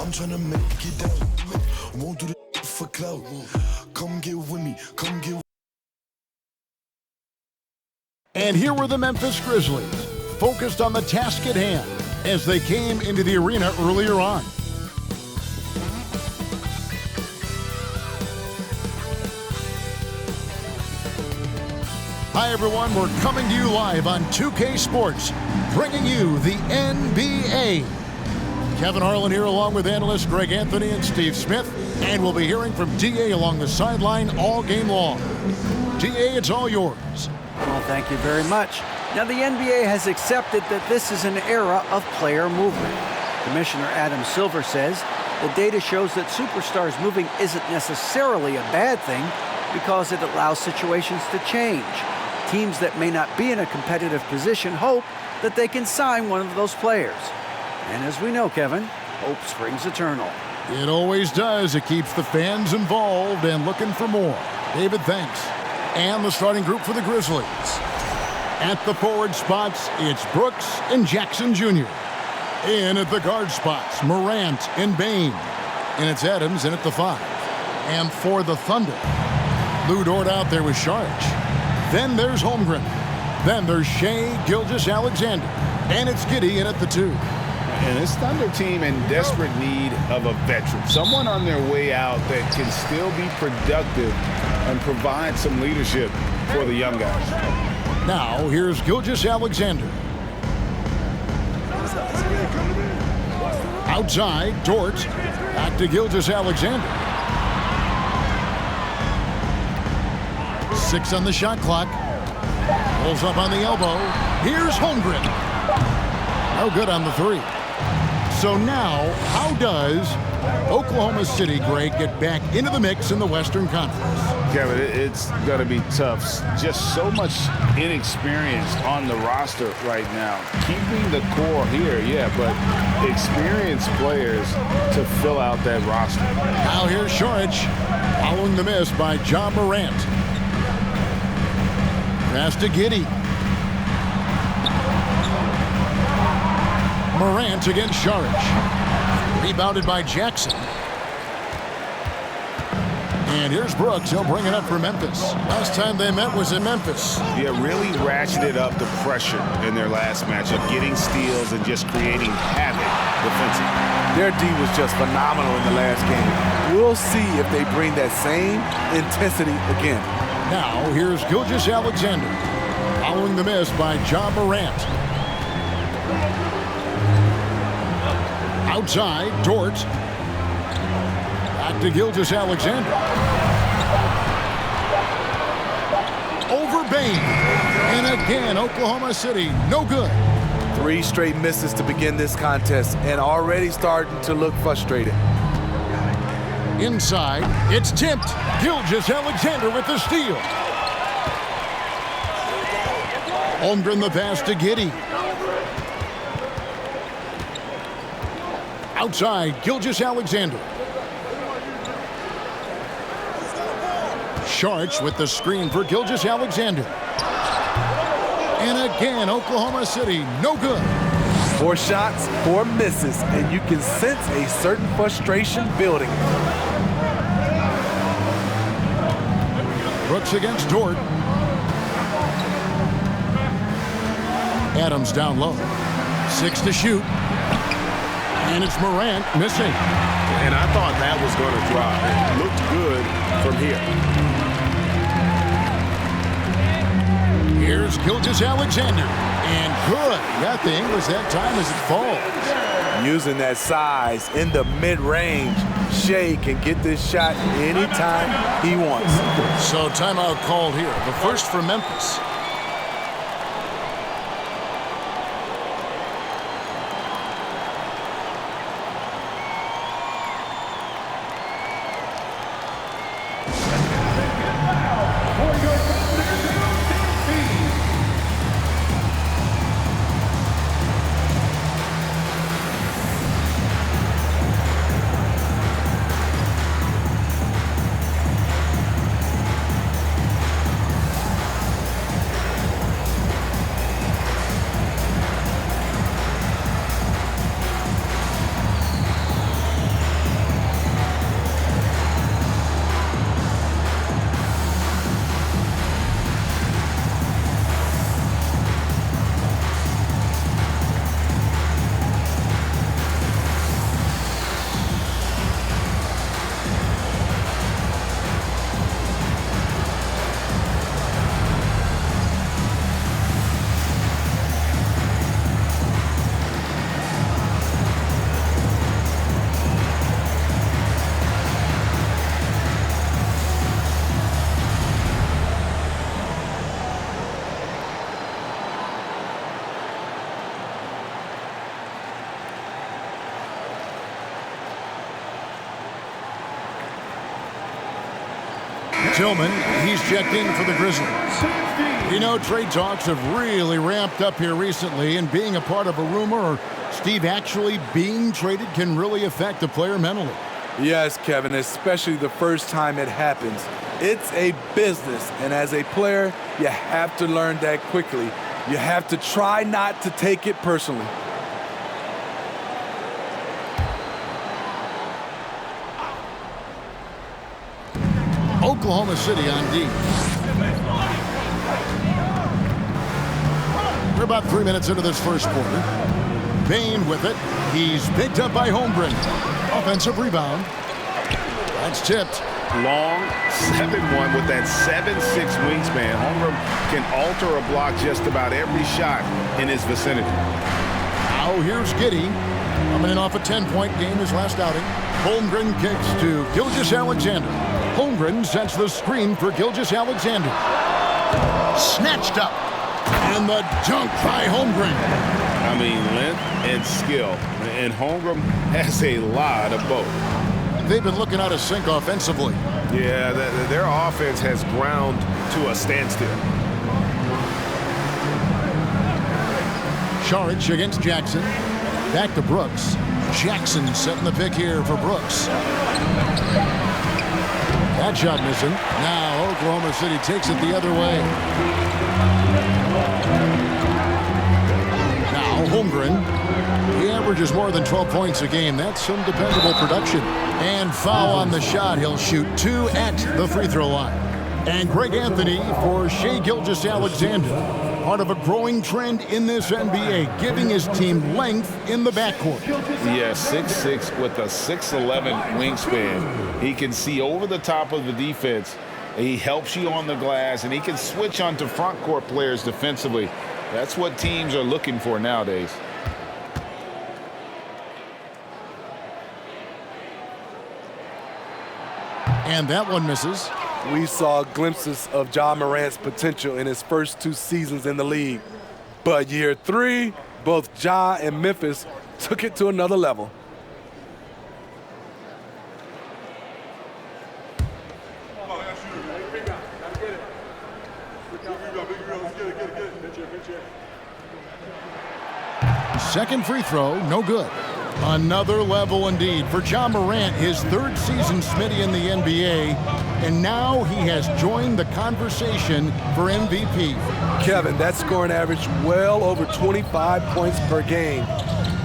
I'm tryna make it out. Won't do the for clout. Come get with me. Come get with me. And here were the Memphis Grizzlies, focused on the task at hand as they came into the arena earlier on. Hi everyone, we're coming to you live on 2K Sports, bringing you the NBA. Kevin Harlan here along with analysts Greg Anthony and Steve Smith, and we'll be hearing from DA along the sideline all game long. DA, it's all yours. Well, thank you very much. Now, the NBA has accepted that this is an era of player movement. Commissioner Adam Silver says the data shows that superstars moving isn't necessarily a bad thing because it allows situations to change. Teams that may not be in a competitive position hope that they can sign one of those players. And as we know, Kevin, hope springs eternal. It always does. It keeps the fans involved and looking for more. David, thanks. And the starting group for the Grizzlies. At the forward spots, it's Brooks and Jackson Jr. In at the guard spots, Morant and Bain. And it's Adams in at the 5. And for the Thunder, Lou Dort out there with Saric. Then there's Holmgren. Then there's Shai Gilgeous-Alexander. And it's Giddey in at the 2. And this Thunder team in desperate need of a veteran. Someone on their way out that can still be productive and provide some leadership for the young guys. Now, here's Gilgeous-Alexander. Outside, Dort. Back to Gilgeous-Alexander. 6 on the shot clock. Pulls up on the elbow. Here's Holmgren. No good on the 3. So now, how does Oklahoma City, Greg, get back into the mix in the Western Conference? Kevin, it's going to be tough. Just so much inexperience on the roster right now. Keeping the core here, yeah, but experienced players to fill out that roster. Now here's Saric, following the miss by Ja Morant. Pass to Giddey. Morant against Saric. Rebounded by Jackson. And here's Brooks. He'll bring it up for Memphis. Last time they met was in Memphis. Yeah, really ratcheted up the pressure in their last matchup, getting steals and just creating havoc defensively. Their D was just phenomenal in the last game. We'll see if they bring that same intensity again. Now, here's Gilgeous-Alexander. Following the miss by Ja Morant. Outside, Dort. Back to Gilgeous-Alexander. Over Bain. And again, Oklahoma City, no good. 3 straight misses to begin this contest and already starting to look frustrated. Inside, it's tipped. Gilgeous-Alexander with the steal. Holmgren the pass to Giddey. Outside, Gilgeous-Alexander. Saric with the screen for Gilgeous-Alexander. And again, Oklahoma City, no good. 4 shots, 4 misses, and you can sense a certain frustration building. Brooks against Dort. Adams down low. 6 to shoot. And it's Morant missing. And I thought that was going to drop. It looked good from here. Here's Gilgeous-Alexander. And good. Got the English that time as it falls. Using that size in the mid-range, Shai can get this shot anytime he wants. So timeout called here. The first for Memphis. Tillman, he's checked in for the Grizzlies. We know trade talks have really ramped up here recently, and being a part of a rumor or Steve actually being traded can really affect a player mentally. Yes, Kevin, especially the first time it happens. It's a business, and as a player, you have to learn that quickly. You have to try not to take it personally. Oklahoma City on D. We're about 3 minutes into this first quarter. Bain with it. He's picked up by Holmgren. Offensive rebound. That's tipped. Long 7'1" with that 7'6" wingspan. Holmgren can alter a block just about every shot in his vicinity. Now here's Giddey. Coming in off a 10-point game his last outing. Holmgren kicks to Gilgeous-Alexander. Holmgren sets the screen for Gilgeous-Alexander. Snatched up. And the dunk by Holmgren. I mean, length and skill. And Holmgren has a lot of both. They've been looking out of sync offensively. Yeah, their offense has ground to a standstill. Saric against Jackson. Back to Brooks. Jackson setting the pick here for Brooks. That shot missing. Now Oklahoma City takes it the other way. Now Holmgren. He averages more than 12 points a game. That's some dependable production. And foul on the shot. He'll shoot 2 at the free throw line. And Greg Anthony for Shai Gilgeous-Alexander. Part of a growing trend in this NBA, giving his team length in the backcourt. Yeah, 6'6" with a 6'11" wingspan. He can see over the top of the defense. He helps you on the glass, and he can switch onto front court players defensively. That's what teams are looking for nowadays. And that one misses. We saw glimpses of Ja Morant's potential in his first 2 seasons in the league. But year 3, both Ja and Memphis took it to another level. Second free throw, no good. Another level indeed for Ja Morant, his 3rd season, Smitty, in the NBA, and now he has joined the conversation for MVP. Kevin, that scoring average well over 25 points per game.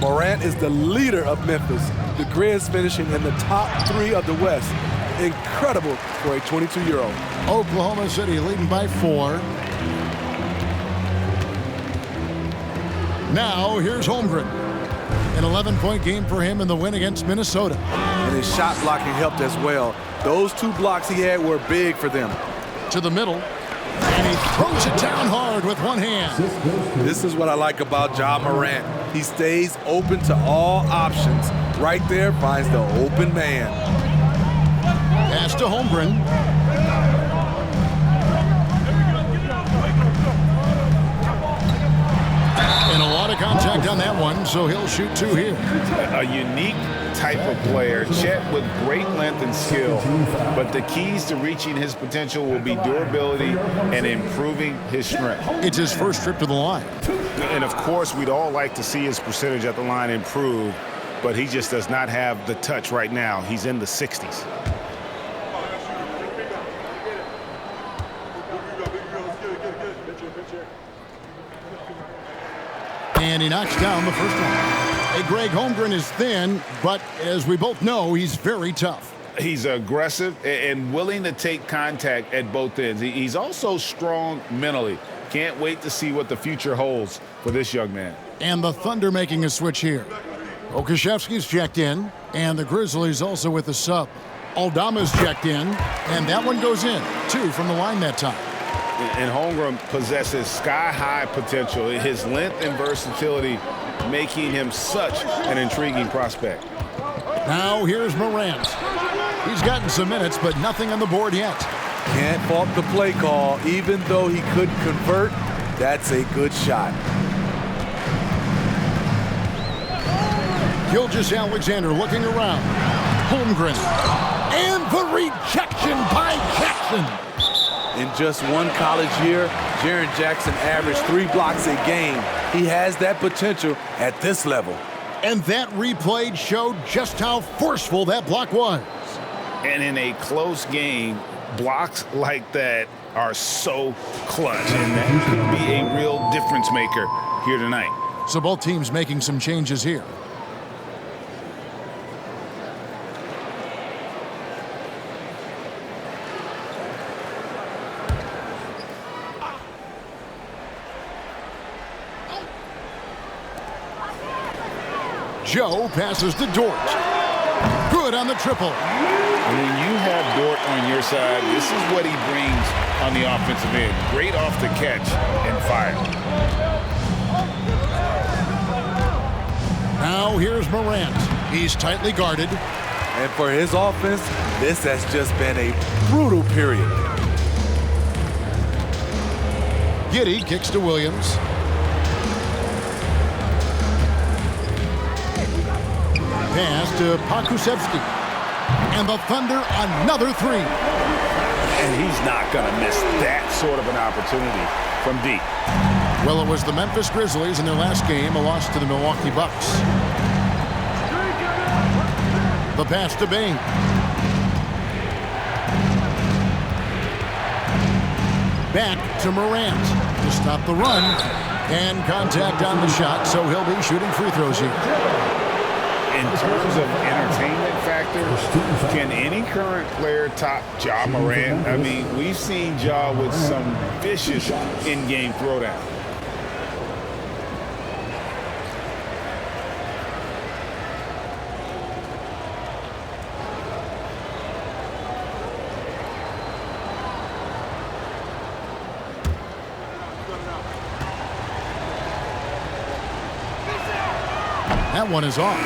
Morant is the leader of Memphis. The Grizz finishing in the top 3 of the West. Incredible for a 22-year-old. Oklahoma City leading by 4. Now here's Holmgren. An 11-point game for him in the win against Minnesota. And his shot blocking helped as well. Those 2 blocks he had were big for them. To the middle. And he throws it down hard with one hand. This is what I like about Ja Morant. He stays open to all options. Right there finds the open man. Pass to Holmgren. And a lot of contact on that one, so he'll shoot 2 here. A unique type of player, Chet, with great length and skill, but the keys to reaching his potential will be durability and improving his strength. It's his first trip to the line. And of course, we'd all like to see his percentage at the line improve, but he just does not have the touch right now. He's in the 60s. And he knocks down the first one. Hey, Greg, Holmgren is thin, but as we both know, he's very tough. He's aggressive and willing to take contact at both ends. He's also strong mentally. Can't wait to see what the future holds for this young man. And the Thunder making a switch here. Okashevsky's checked in, and the Grizzlies also with the sub. Aldama's checked in, and that one goes in. 2 from the line that time. And Holmgren possesses sky-high potential. His length and versatility making him such an intriguing prospect. Now here's Morant. He's gotten some minutes, but nothing on the board yet. Can't fault the play call. Even though he couldn't convert, that's a good shot. Gilgeous-Alexander looking around. Holmgren. And the rejection by Jackson. Jackson. In just one college year, Jaren Jackson averaged 3 blocks a game. He has that potential at this level. And that replay showed just how forceful that block was. And in a close game, blocks like that are so clutch, and that could be a real difference maker here tonight. So both teams making some changes here. Joe passes to Dort. Good on the triple. When you have Dort on your side, this is what he brings on the offensive end. Great off the catch and fire. Now here's Morant. He's tightly guarded. And for his offense, this has just been a brutal period. Giddey kicks to Williams. Pass to Pokusevski. And the Thunder another 3. And he's not going to miss that sort of an opportunity from deep. Well, it was the Memphis Grizzlies in their last game, a loss to the Milwaukee Bucks. The pass to Bain. Back to Morant to stop the run. And contact on the shot, so he'll be shooting free throws here. In terms of entertainment factor, can any current player top Ja Morant? I mean, we've seen Ja with some vicious in-game throwdown. That one is off.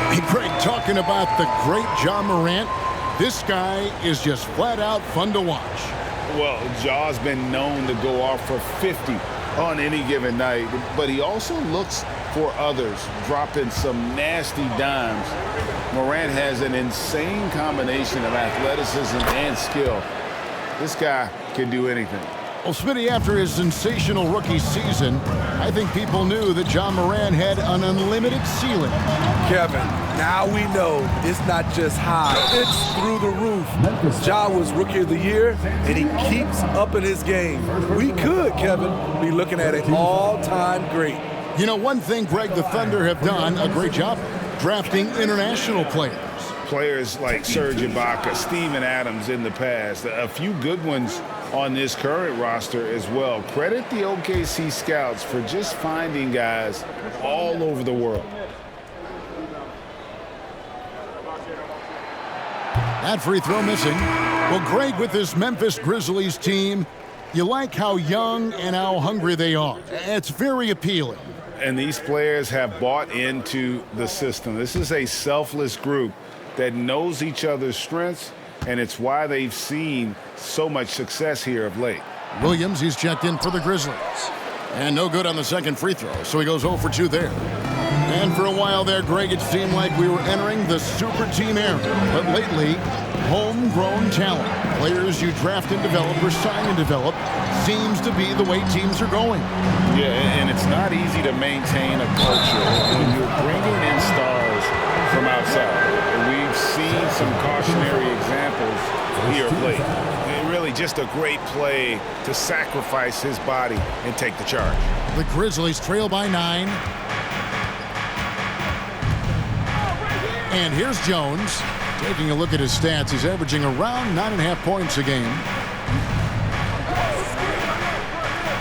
Hey, Greg, talking about the great Ja Morant, this guy is just flat out fun to watch. Well, Ja's been known to go off for 50 on any given night, but he also looks for others, dropping some nasty dimes. Morant has an insane combination of athleticism and skill. This guy can do anything. Well, Smitty, after his sensational rookie season, I think people knew that Ja Morant had an unlimited ceiling. Kevin, now we know it's not just high, it's through the roof. Ja was Rookie of the Year, and he keeps upping his game. We could, Kevin, be looking at an all-time great. You know, one thing, Greg, the Thunder have done a great job drafting international players. Players like Serge Ibaka, Steven Adams in the past, a few good ones on this current roster as well. Credit the OKC scouts for just finding guys all over the world. That free throw missing. Well, Greg, with this Memphis Grizzlies team, you like how young and how hungry they are. It's very appealing. And these players have bought into the system. This is a selfless group that knows each other's strengths, and it's why they've seen so much success here of late. Williams, he's checked in for the Grizzlies. And no good on the second free throw, so he goes 0 for 2 there. And for a while there, Greg, it seemed like we were entering the super team era. But lately, homegrown talent, players you draft and develop or sign and develop, seems to be the way teams are going. Yeah, and it's not easy to maintain a culture when you're bringing in stars from outside. We've seen some cautionary examples here of late. Really just a great play to sacrifice his body and take the charge. The Grizzlies trail by 9. And here's Jones. Taking a look at his stats, he's averaging around 9.5 points a game.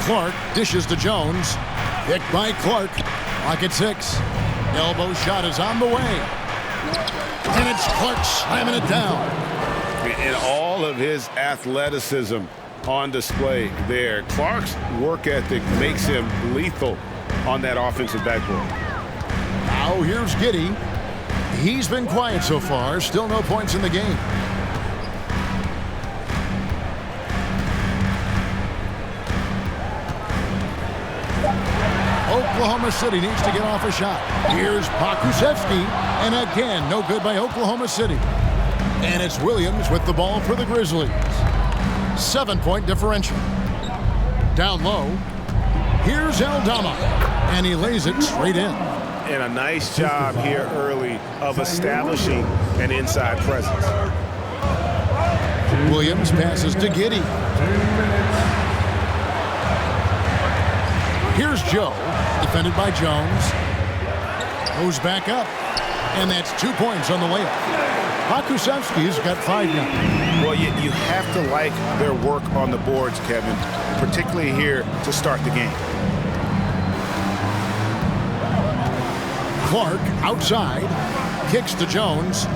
Clark dishes to Jones. Picked by Clark. Clock at 6. Elbow shot is on the way. And it's Clark slamming it down. And all of his athleticism on display there. Clark's work ethic makes him lethal on that offensive backboard. Now here's Giddey. He's been quiet so far. Still no points in the game. Oklahoma City needs to get off a shot. Here's Pokusevski. And again, no good by Oklahoma City. And it's Williams with the ball for the Grizzlies. 7-point differential. Down low, here's Aldama, and he lays it straight in. And a nice job here early of establishing an inside presence. Williams passes to Giddey. Here's Joe, defended by Jones. Goes back up, and that's 2 points on the layup. Pakusevski's got 5 now. Well, you have to like their work on the boards, Kevin, particularly here to start the game. Clark outside, kicks to Jones.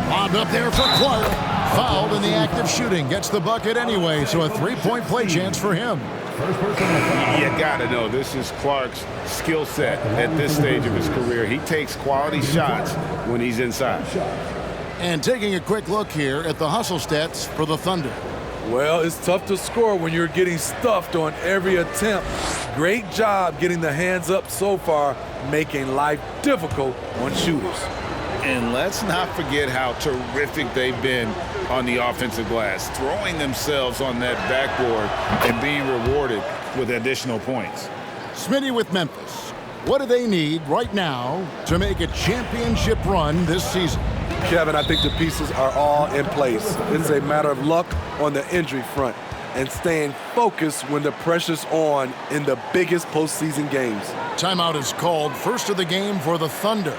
Lobbed up there for Clark. Fouled in the act of shooting. Gets the bucket anyway, so a 3-point play chance for him. You got to know this is Clark's skill set at this stage of his career. He takes quality shots when he's inside. And taking a quick look here at the hustle stats for the Thunder. Well, it's tough to score when you're getting stuffed on every attempt. Great job getting the hands up so far, making life difficult on shooters. And let's not forget how terrific they've been on the offensive glass, throwing themselves on that backboard and being rewarded with additional points. Smitty with Memphis. What do they need right now to make a championship run this season? Kevin, I think the pieces are all in place. It's a matter of luck on the injury front and staying focused when the pressure's on in the biggest postseason games. Timeout is called. First of the game for the Thunder.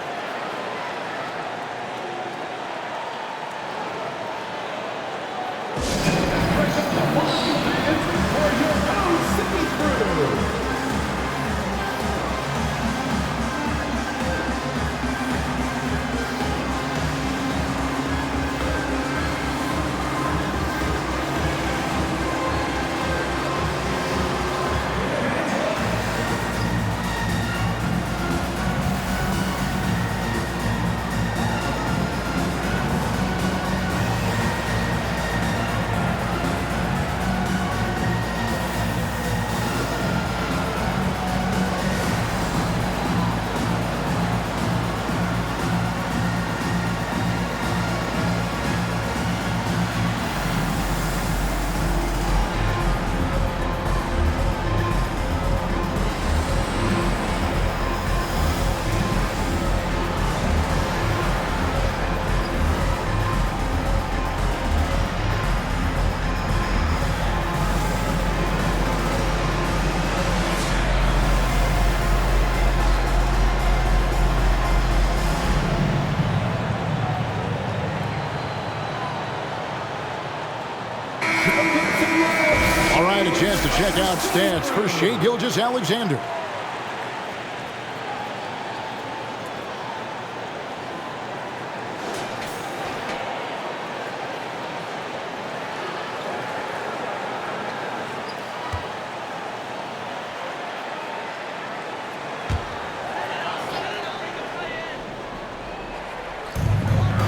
All right, a chance to check out stats for Shai Gilgeous-Alexander.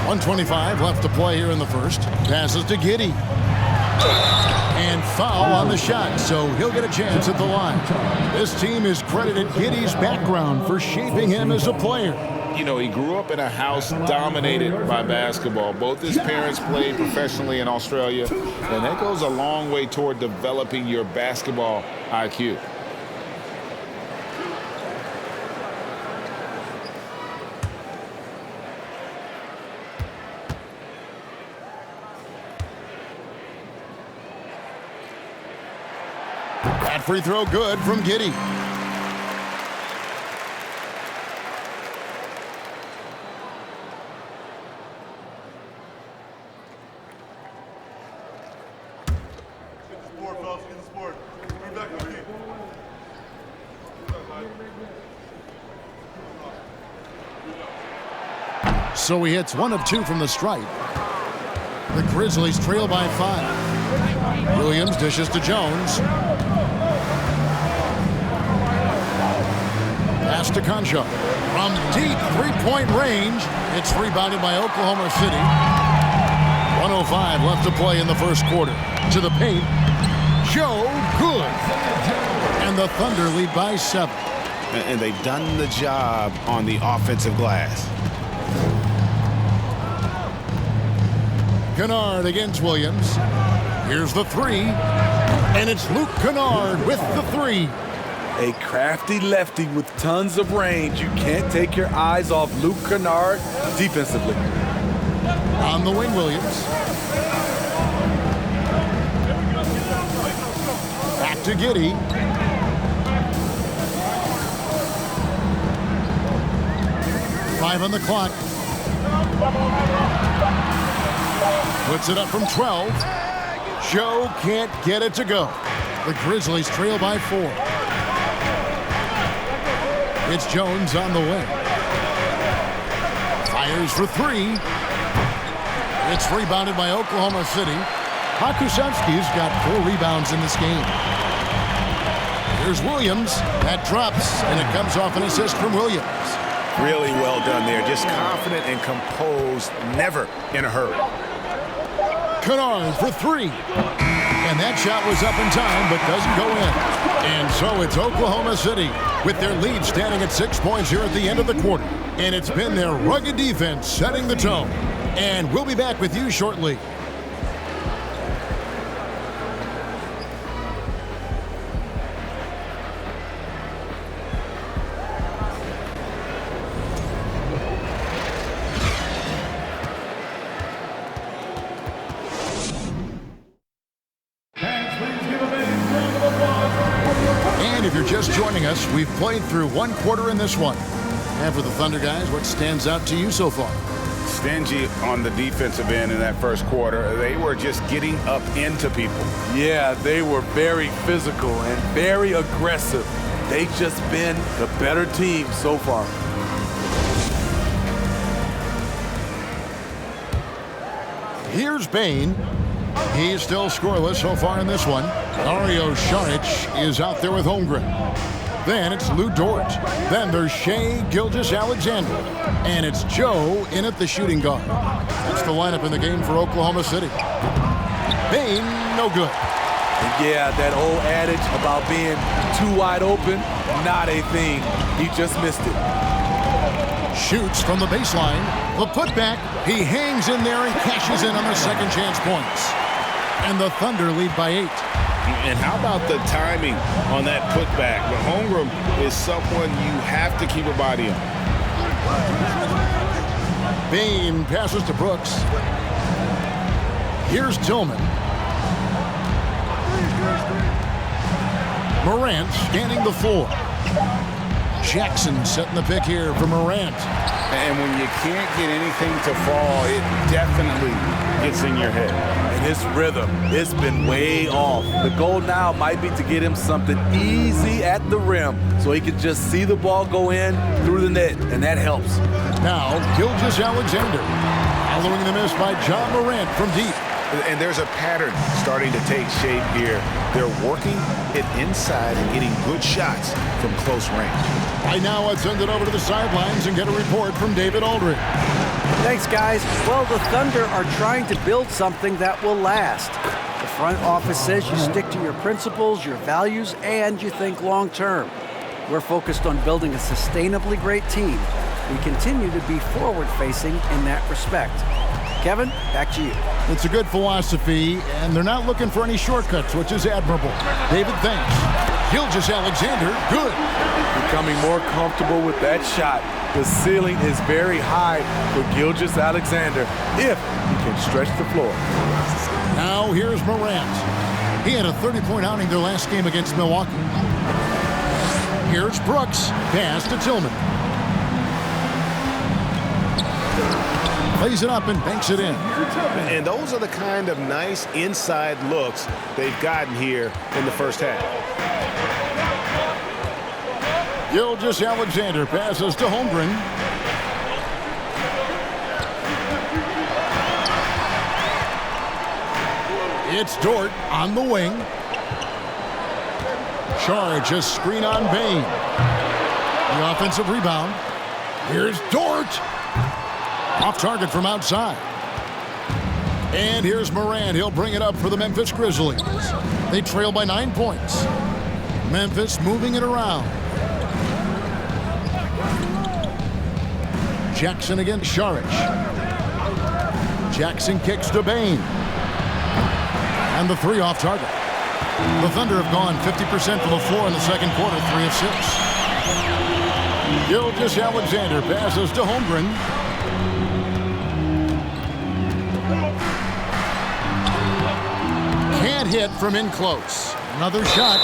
.125 left to play here in the first. Passes to Giddey. And foul on the shot, so he'll get a chance at the line. This team has credited Giddey's background for shaping him as a player. You know, he grew up in a house dominated by basketball. Both his parents played professionally in Australia, and that goes a long way toward developing your basketball IQ. That free throw good from Giddey. So he hits 1 of 2 from the stripe. The Grizzlies trail by 5. Williams dishes to Jones. Pass to Concha. From deep three-point range, it's rebounded by Oklahoma City. 1:05 left to play in the first quarter. To the paint. Joe, good. And the Thunder lead by 7. And they've done the job on the offensive glass. Kennard against Williams. Here's the three, and it's Luke Kennard with the three. A crafty lefty with tons of range. You can't take your eyes off Luke Kennard defensively. On the wing, Williams. Back to Giddey. Five on the clock. Puts it up from 12. Joe can't get it to go. The Grizzlies trail by 4. It's Jones on the wing. Fires for 3. It's rebounded by Oklahoma City. Pakusevski's got 4 rebounds in this game. Here's Williams. That drops, and it comes off an assist from Williams. Really well done there. Just confident and composed, never in a hurry. Kennard for 3. And that shot was up in time, but doesn't go in. And so it's Oklahoma City with their lead standing at 6 points here at the end of the quarter. And it's been their rugged defense setting the tone. And we'll be back with you shortly. And if you're just joining us, we've played through 1 quarter in this one. And for the Thunder guys, what stands out to you so far? Stingy on the defensive end in that first quarter. They were just getting up into people. Yeah, they were very physical and very aggressive. They've just been the better team so far. Here's Bain. He's still scoreless so far in this one. Dario Saric is out there with Holmgren. Then it's Lou Dort. Then there's Shai Gilgeous-Alexander. And it's Joe in at the shooting guard. That's the lineup in the game for Oklahoma City. Bain, no good. And yeah, that old adage about being too wide open, not a thing. He just missed it. Shoots from the baseline. The putback. He hangs in there and cashes in on the second chance points. And the Thunder lead by 8. And how about the timing on that putback? But Holmgren is someone you have to keep a body on. Bain passes to Brooks. Here's Tillman. Morant scanning the floor. Jackson setting the pick here for Morant. And when you can't get anything to fall, it definitely gets in your head. And his rhythm, it's been way off. The goal now might be to get him something easy at the rim so he can just see the ball go in through the net, and that helps. Now, Gilgeous-Alexander. Following the miss by John Morant from deep. And there's a pattern starting to take shape here. They're working it inside and getting good shots from close range. Right now, let's send it over to the sidelines and get a report from David Aldridge. Thanks, guys. Well, the Thunder are trying to build something that will last. The front office says you stick to your principles, your values, and you think long term. We're focused on building a sustainably great team. We continue to be forward-facing in that respect. Kevin, back to you. It's a good philosophy, and they're not looking for any shortcuts, which is admirable. David, thanks. Gilgeous-Alexander, good. Becoming more comfortable with that shot. The ceiling is very high for Gilgeous-Alexander if he can stretch the floor. Now here's Morant. He had a 30-point outing their last game against Milwaukee. Here's Brooks. Pass to Tillman. Plays it up and banks it in. And those are the kind of nice inside looks they've gotten here in the first half. Gilgeous-Alexander passes to Holmgren. It's Dort on the wing. Charge a screen on Bain. The offensive rebound. Here's Dort. Off target from outside. And here's Morant. He'll bring it up for the Memphis Grizzlies. They trail by 9 points. Memphis moving it around. Jackson against Saric. Jackson kicks to Bain. And the three off target. The Thunder have gone 50% from the floor in the second quarter, 3 of 6. Gilgeous-Alexander passes to Holmgren. Can't hit from in close. Another shot,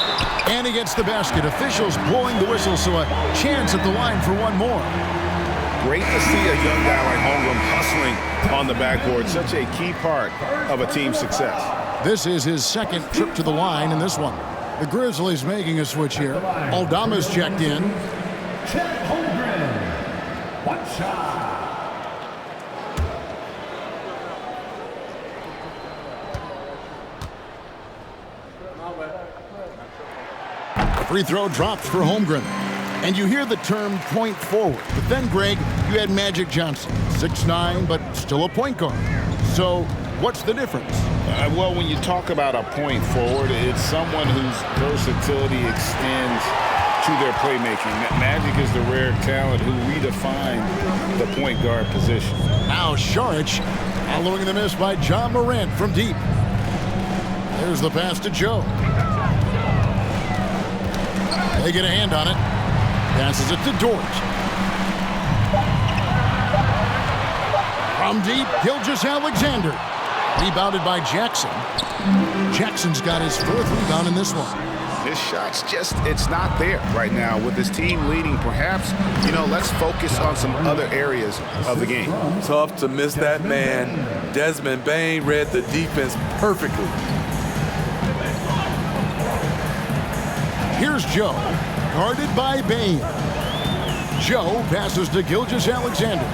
and he gets the basket. Officials blowing the whistle, so a chance at the line for one more. Great to see a young guy like Holmgren hustling on the backboard. Such a key part of a team's success. This is his second trip to the line in this one. The Grizzlies making a switch here. Aldama's checked in. Chet Holmgren. One shot. Free throw drops for Holmgren. And you hear the term point forward. But then, Greg, you had Magic Johnson. 6'9", but still a point guard. So what's the difference? Well, when you talk about a point forward, it's someone whose versatility extends to their playmaking. Magic is the rare talent who redefined the point guard position. Now Saric following the miss by John Morant from deep. There's the pass to Joe. They get a hand on it. Passes it to George. From deep, Gilgeous-Alexander. Rebounded by Jackson. Jackson's got his 4th rebound in this one. His shot's just, it's not there right now. With his team leading, perhaps, let's focus on some other areas of the game. Tough to miss that man. Desmond Bain read the defense perfectly. Here's Joe, guarded by Bain. Joe passes to Gilgeous-Alexander.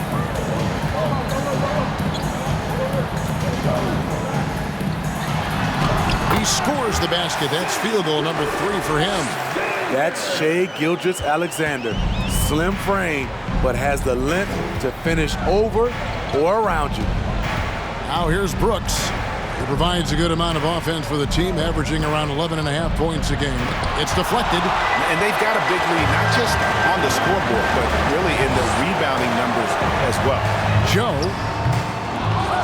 He scores the basket. That's field goal number 3 for him. That's Shai Gilgeous-Alexander. Slim frame, but has the length to finish over or around you. Now here's Brooks. He provides a good amount of offense for the team, averaging around 11.5 points a game. It's deflected. And they've got a big lead, not just on the scoreboard, but really in the rebounding numbers as well. Joe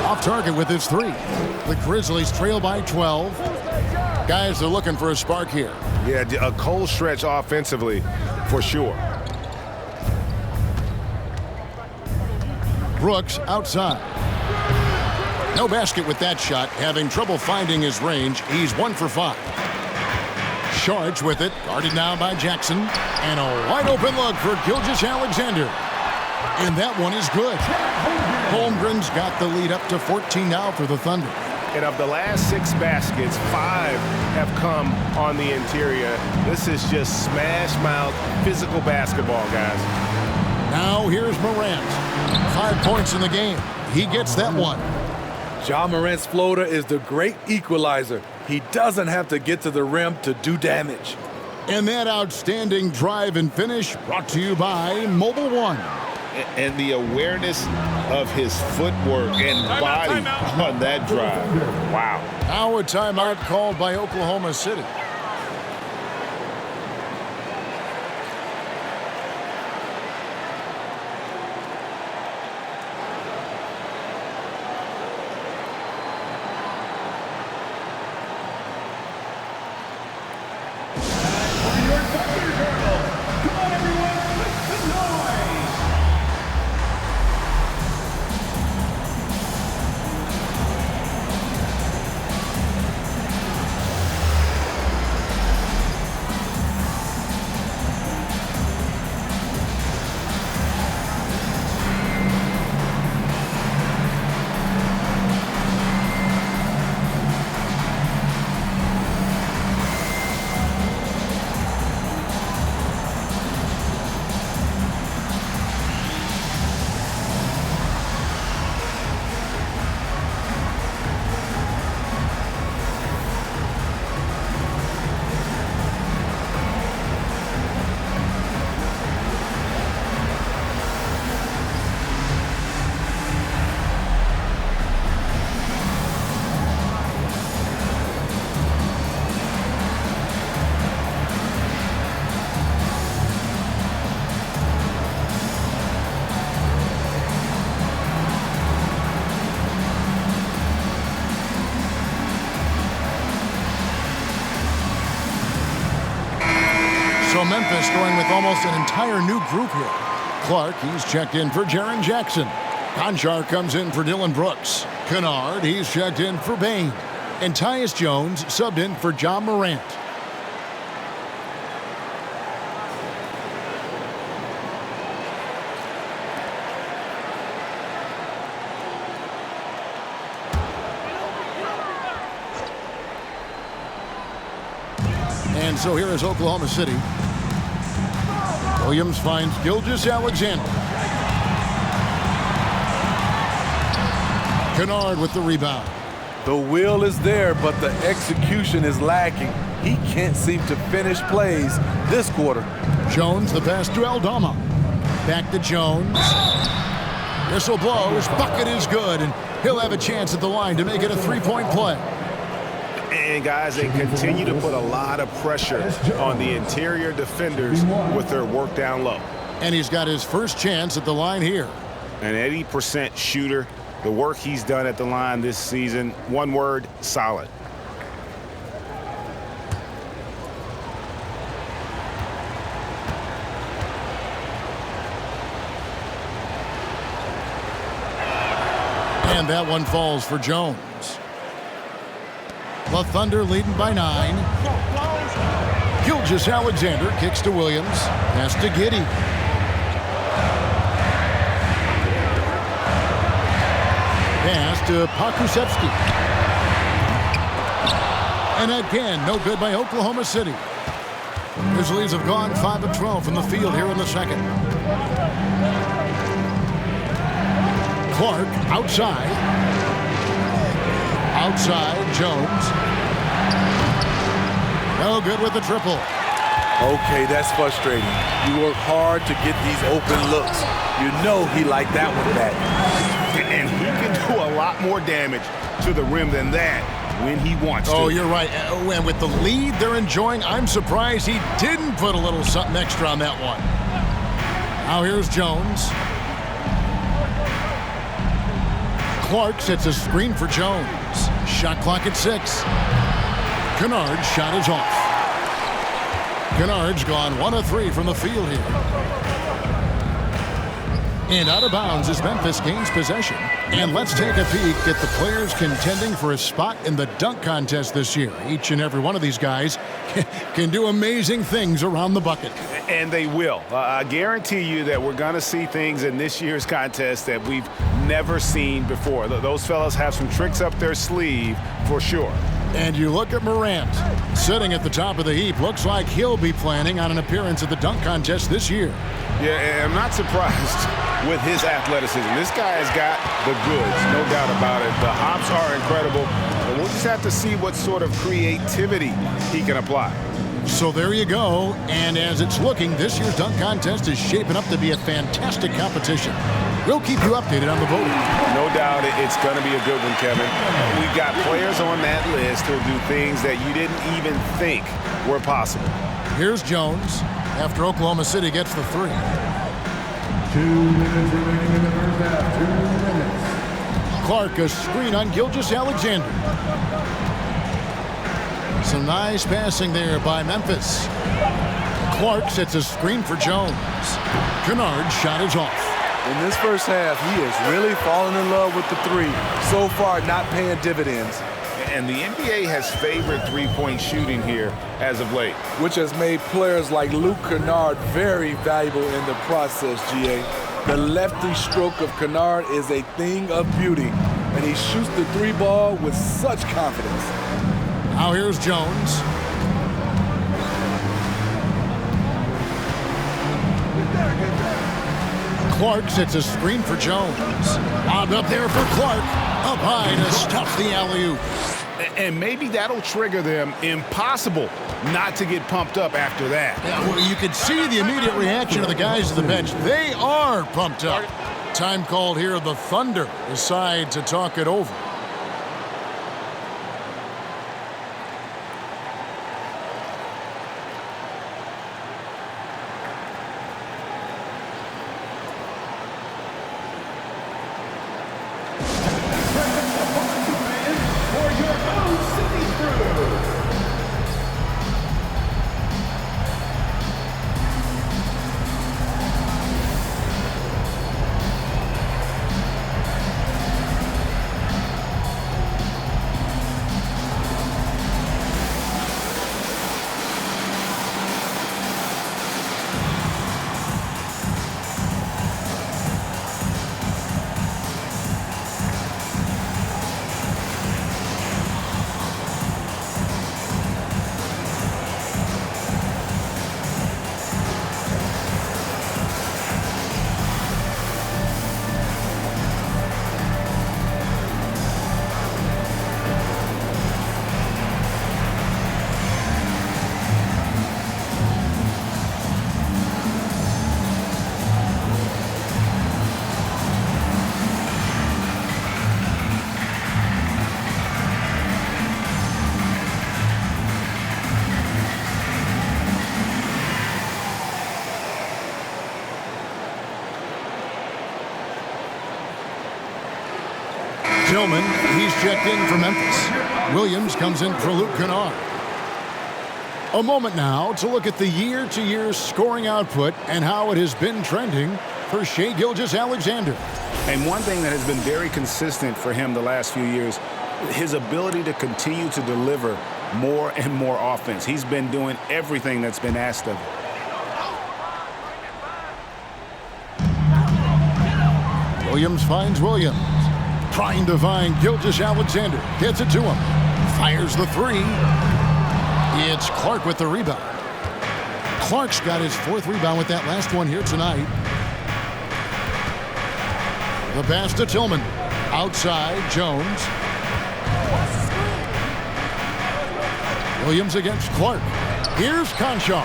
off target with his 3. The Grizzlies trail by 12. Guys are looking for a spark here. Yeah, a cold stretch offensively for sure. Brooks outside. No basket with that shot, having trouble finding his range. He's 1 for 5. Saric with it, guarded now by Jackson. And a wide open look for Gilgeous-Alexander. And that one is good. Holmgren's got the lead up to 14 now for the Thunder. And of the last 6 baskets, 5 have come on the interior. This is just smash mouth physical basketball, guys. Now here's Morant. 5 points in the game. He gets that one. John Morant's floater is the great equalizer. He doesn't have to get to the rim to do damage. And that outstanding drive and finish brought to you by Mobile One. And the awareness of his footwork and body on that drive. Wow. Now a timeout called by Oklahoma City. So Memphis going with almost an entire new group here. Clark, he's checked in for Jaren Jackson. Conchar comes in for Dylan Brooks. Kennard, he's checked in for Bain. And Tyus Jones subbed in for John Morant. And so here is Oklahoma City. Williams finds Gilgeous-Alexander. Kennard with the rebound. The will is there, but the execution is lacking. He can't seem to finish plays this quarter. Jones, the pass to Aldama. Back to Jones. Whistle blows. Bucket is good, and he'll have a chance at the line to make it a three-point play. And guys, they continue to put a lot of pressure on the interior defenders with their work down low. And he's got his first chance at the line here. An 80% shooter. The work he's done at the line this season, one word, solid. And that one falls for Jones. The Thunder leading by 9. Gilgeous-Alexander kicks to Williams. Pass to Giddey. Pass to Pokusevski. And again, no good by Oklahoma City. Grizzlies have gone 5 of 12 from the field here in the second. Clark outside. Outside, Jones. No good with the triple. Okay, that's frustrating. You work hard to get these open looks. You know he liked that one back. And he can do a lot more damage to the rim than that when he wants to. Oh, you're right. And with the lead they're enjoying, I'm surprised he didn't put a little something extra on that one. Now here's Jones. Clark sets a screen for Jones. Shot clock at 6. Kennard's shot is off. Kennard's gone 1 of 3 from the field here. And out of bounds as Memphis gains possession. And let's take a peek at the players contending for a spot in the dunk contest this year. Each and every one of these guys can do amazing things around the bucket. And they will. I guarantee you that we're going to see things in this year's contest that we've never seen before. Those fellas have some tricks up their sleeve for sure. And you look at Morant, sitting at the top of the heap. Looks like he'll be planning on an appearance at the dunk contest this year. Yeah, and I'm not surprised with his athleticism. This guy has got the goods, no doubt about it. The hops are incredible, but we'll just have to see what sort of creativity he can apply. So there you go, and as it's looking, this year's dunk contest is shaping up to be a fantastic competition. We'll keep you updated on the voting. No doubt it's going to be a good one, Kevin. We've got players on that list who'll do things that you didn't even think were possible. Here's Jones after Oklahoma City gets the 3. 2 minutes remaining in the first half. 2 minutes. Clark, a screen on Gilgeous-Alexander. Some nice passing there by Memphis. Clark sets a screen for Jones. Kennard's shot is off. In this first half, he is really falling in love with the 3. So far, not paying dividends. And the NBA has favored three-point shooting here as of late, which has made players like Luke Kennard very valuable in the process, GA. The lefty stroke of Kennard is a thing of beauty, and he shoots the 3 ball with such confidence. Now here's Jones. Clark sets a screen for Jones. Lobbed up there for Clark. Up high to stuff the alley-oop. And maybe that'll trigger them. Impossible not to get pumped up after that. Yeah, well, you could see the immediate reaction of the guys at the bench. They are pumped up. Time called here. The Thunder decide to talk it over. Tillman, he's checked in for Memphis. Williams comes in for Luke Kennard. A moment now to look at the year-to-year scoring output and how it has been trending for Shai Gilgeous-Alexander. And one thing that has been very consistent for him the last few years, his ability to continue to deliver more and more offense. He's been doing everything that's been asked of him. Williams finds Williams. Trying to find Gilgeous-Alexander. Gets it to him. Fires the three. It's Clark with the rebound. Clark's got his 4th rebound with that last one here tonight. The pass to Tillman. Outside, Jones. Williams against Clark. Here's Conchar.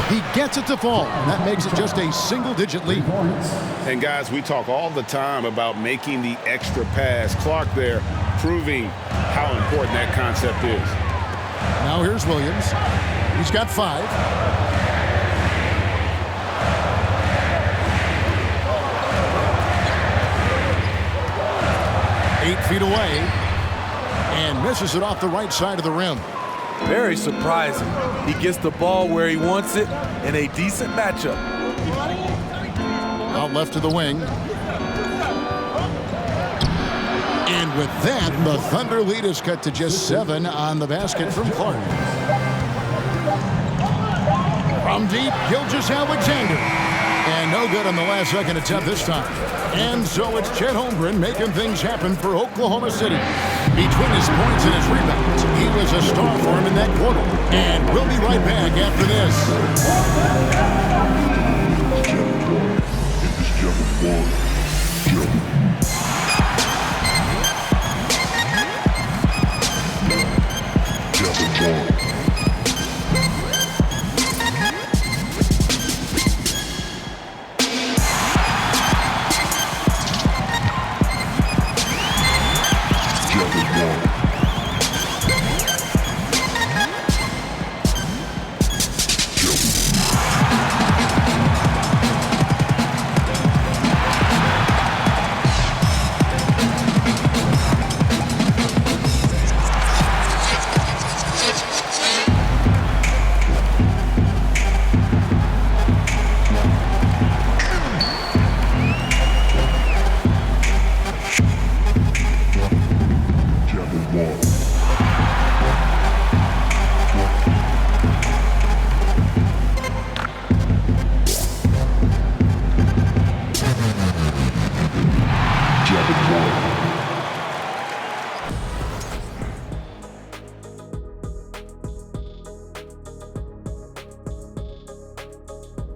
He gets it to fall, and that makes it just a single-digit lead. And guys, we talk all the time about making the extra pass. Clark there proving how important that concept is. Now here's Williams. He's got 5. Eight feet away, and misses it off the right side of the rim. Very surprising. He gets the ball where he wants it in a decent matchup. Out left to the wing. And with that, the Thunder lead is cut to just 7 on the basket from Clark. From deep, Gilgeous-Alexander. And no good on the last second attempt this time. And so it's Chet Holmgren making things happen for Oklahoma City. Between his points and his rebounds, he was a star for him in that quarter. And we'll be right back after this.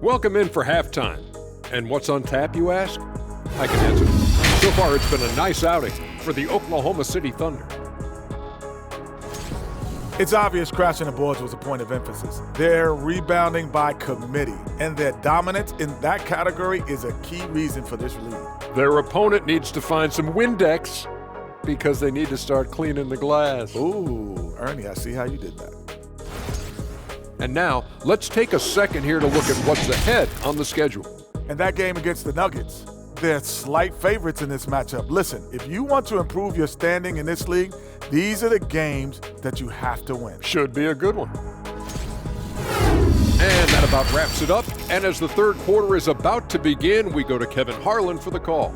Welcome in for halftime. And what's on tap, you ask? I can answer. So far, it's been a nice outing for the Oklahoma City Thunder. It's obvious crashing the boards was a point of emphasis. They're rebounding by committee, and their dominance in that category is a key reason for this lead. Their opponent needs to find some Windex because they need to start cleaning the glass. Ooh, Ernie, I see how you did that. And now, let's take a second here to look at what's ahead on the schedule. And that game against the Nuggets, they're slight favorites in this matchup. Listen, if you want to improve your standing in this league, these are the games that you have to win. Should be a good one. And that about wraps it up. And as the third quarter is about to begin, we go to Kevin Harlan for the call.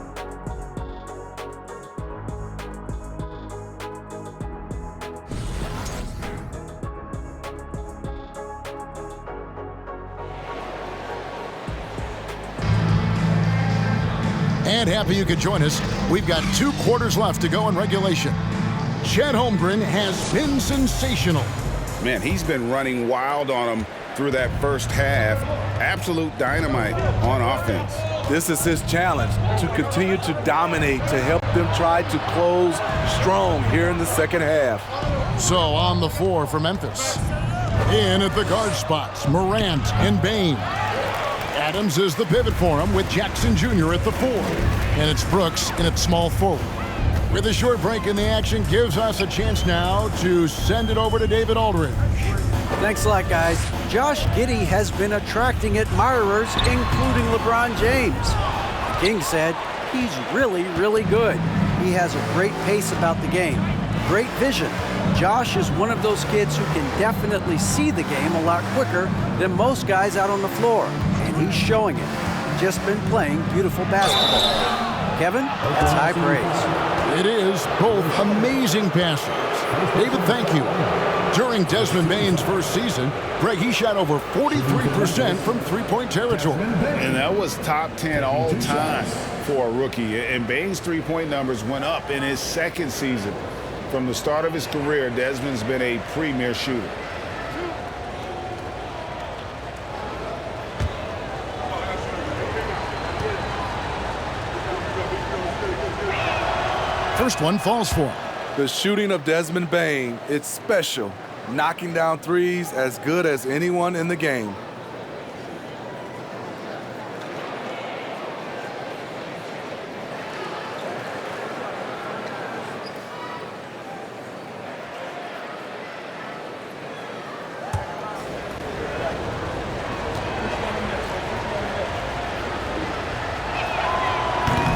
And happy you could join us. We've got 2 quarters left to go in regulation. Chet Holmgren has been sensational. Man, he's been running wild on him through that first half. Absolute dynamite on offense. This is his challenge, to continue to dominate, to help them try to close strong here in the second half. So on the floor for Memphis. In at the guard spots, Morant and Bain. Adams is the pivot for him with Jackson Jr. at the 4. And it's Brooks in at small forward. With a short break in the action, gives us a chance now to send it over to David Aldridge. Thanks a lot, guys. Josh Giddey has been attracting admirers, including LeBron James. The King said he's really, really good. he has a great pace about the game, great vision. Josh is one of those kids who can definitely see the game a lot quicker than most guys out on the floor, and he's showing it. Just been playing beautiful basketball. Kevin, that's high praise. It is both amazing passes. David, thank you. During Desmond Bane's first season, Greg, he shot over 43% from three-point territory. And that was top 10 all time for a rookie. And Bane's three-point numbers went up in his second season. From the start of his career, Desmond's been a premier shooter. First one falls for him. The shooting of Desmond Bane, it's special. Knocking down threes as good as anyone in the game.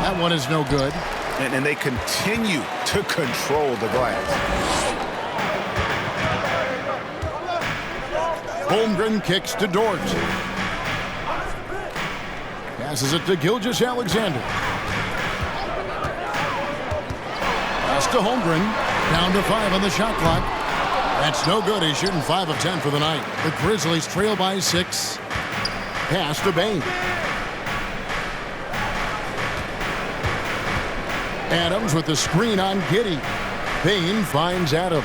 That one is no good. And they continue to control the glass. Holmgren kicks to Dort. Passes it to Gilgeous-Alexander. Pass to Holmgren. Down to 5 on the shot clock. That's no good. He's shooting 5 of 10 for the night. The Grizzlies trail by 6. Pass to Bane. Adams with the screen on Giddey. Bane finds Adams.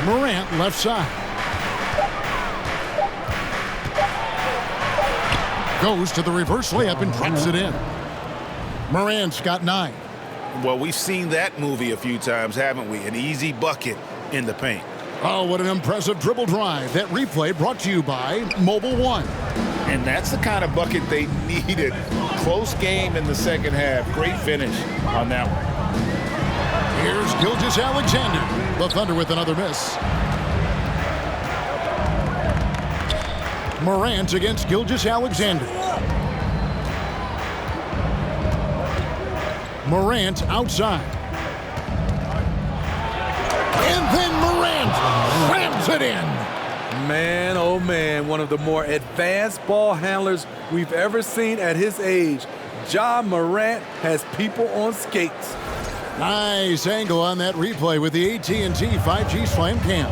Morant left side. Goes to the reverse layup and drops it in. Morant's got 9. Well, we've seen that movie a few times, haven't we? An easy bucket in the paint. Oh, what an impressive dribble drive. That replay brought to you by Mobile One. And that's the kind of bucket they needed. Close game in the second half. Great finish on that one. Here's Gilgeous-Alexander. The Thunder with another miss. Morant against Gilgeous-Alexander. Morant outside. And then Morant slams it in. Man, oh man, one of the more advanced ball handlers we've ever seen at his age. Ja Morant has people on skates. Nice angle on that replay with the AT&T 5G Slam Cam.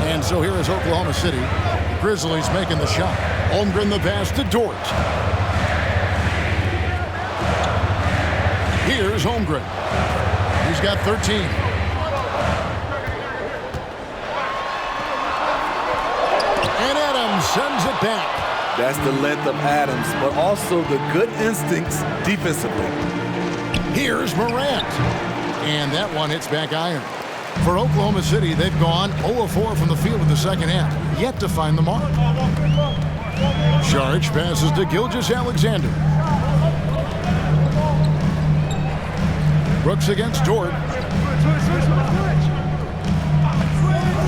And so here is Oklahoma City. The Grizzlies making the shot. Holmgren the pass to Dort. Here's Holmgren. He's got 13. Sends it back. That's the length of Adams, but also the good instincts defensively. Here's Morant. And that one hits back iron. For Oklahoma City, they've gone 0-4 from the field in the second half, yet to find the mark. Saric passes to Gilgeous-Alexander. Brooks against Dort.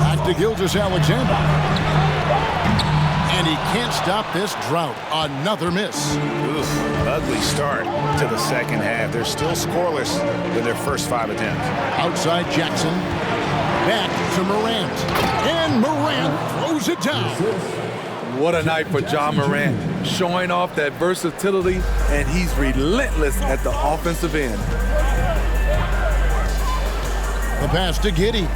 Back to Gilgeous-Alexander. And he can't stop this drought. Another miss. Oof, ugly start to the second half. They're still scoreless in their first 5 attempts. Outside Jackson. Back to Morant. And Morant throws it down. What a night for Ja Morant. Showing off that versatility, and he's relentless at the offensive end. The pass to Giddey.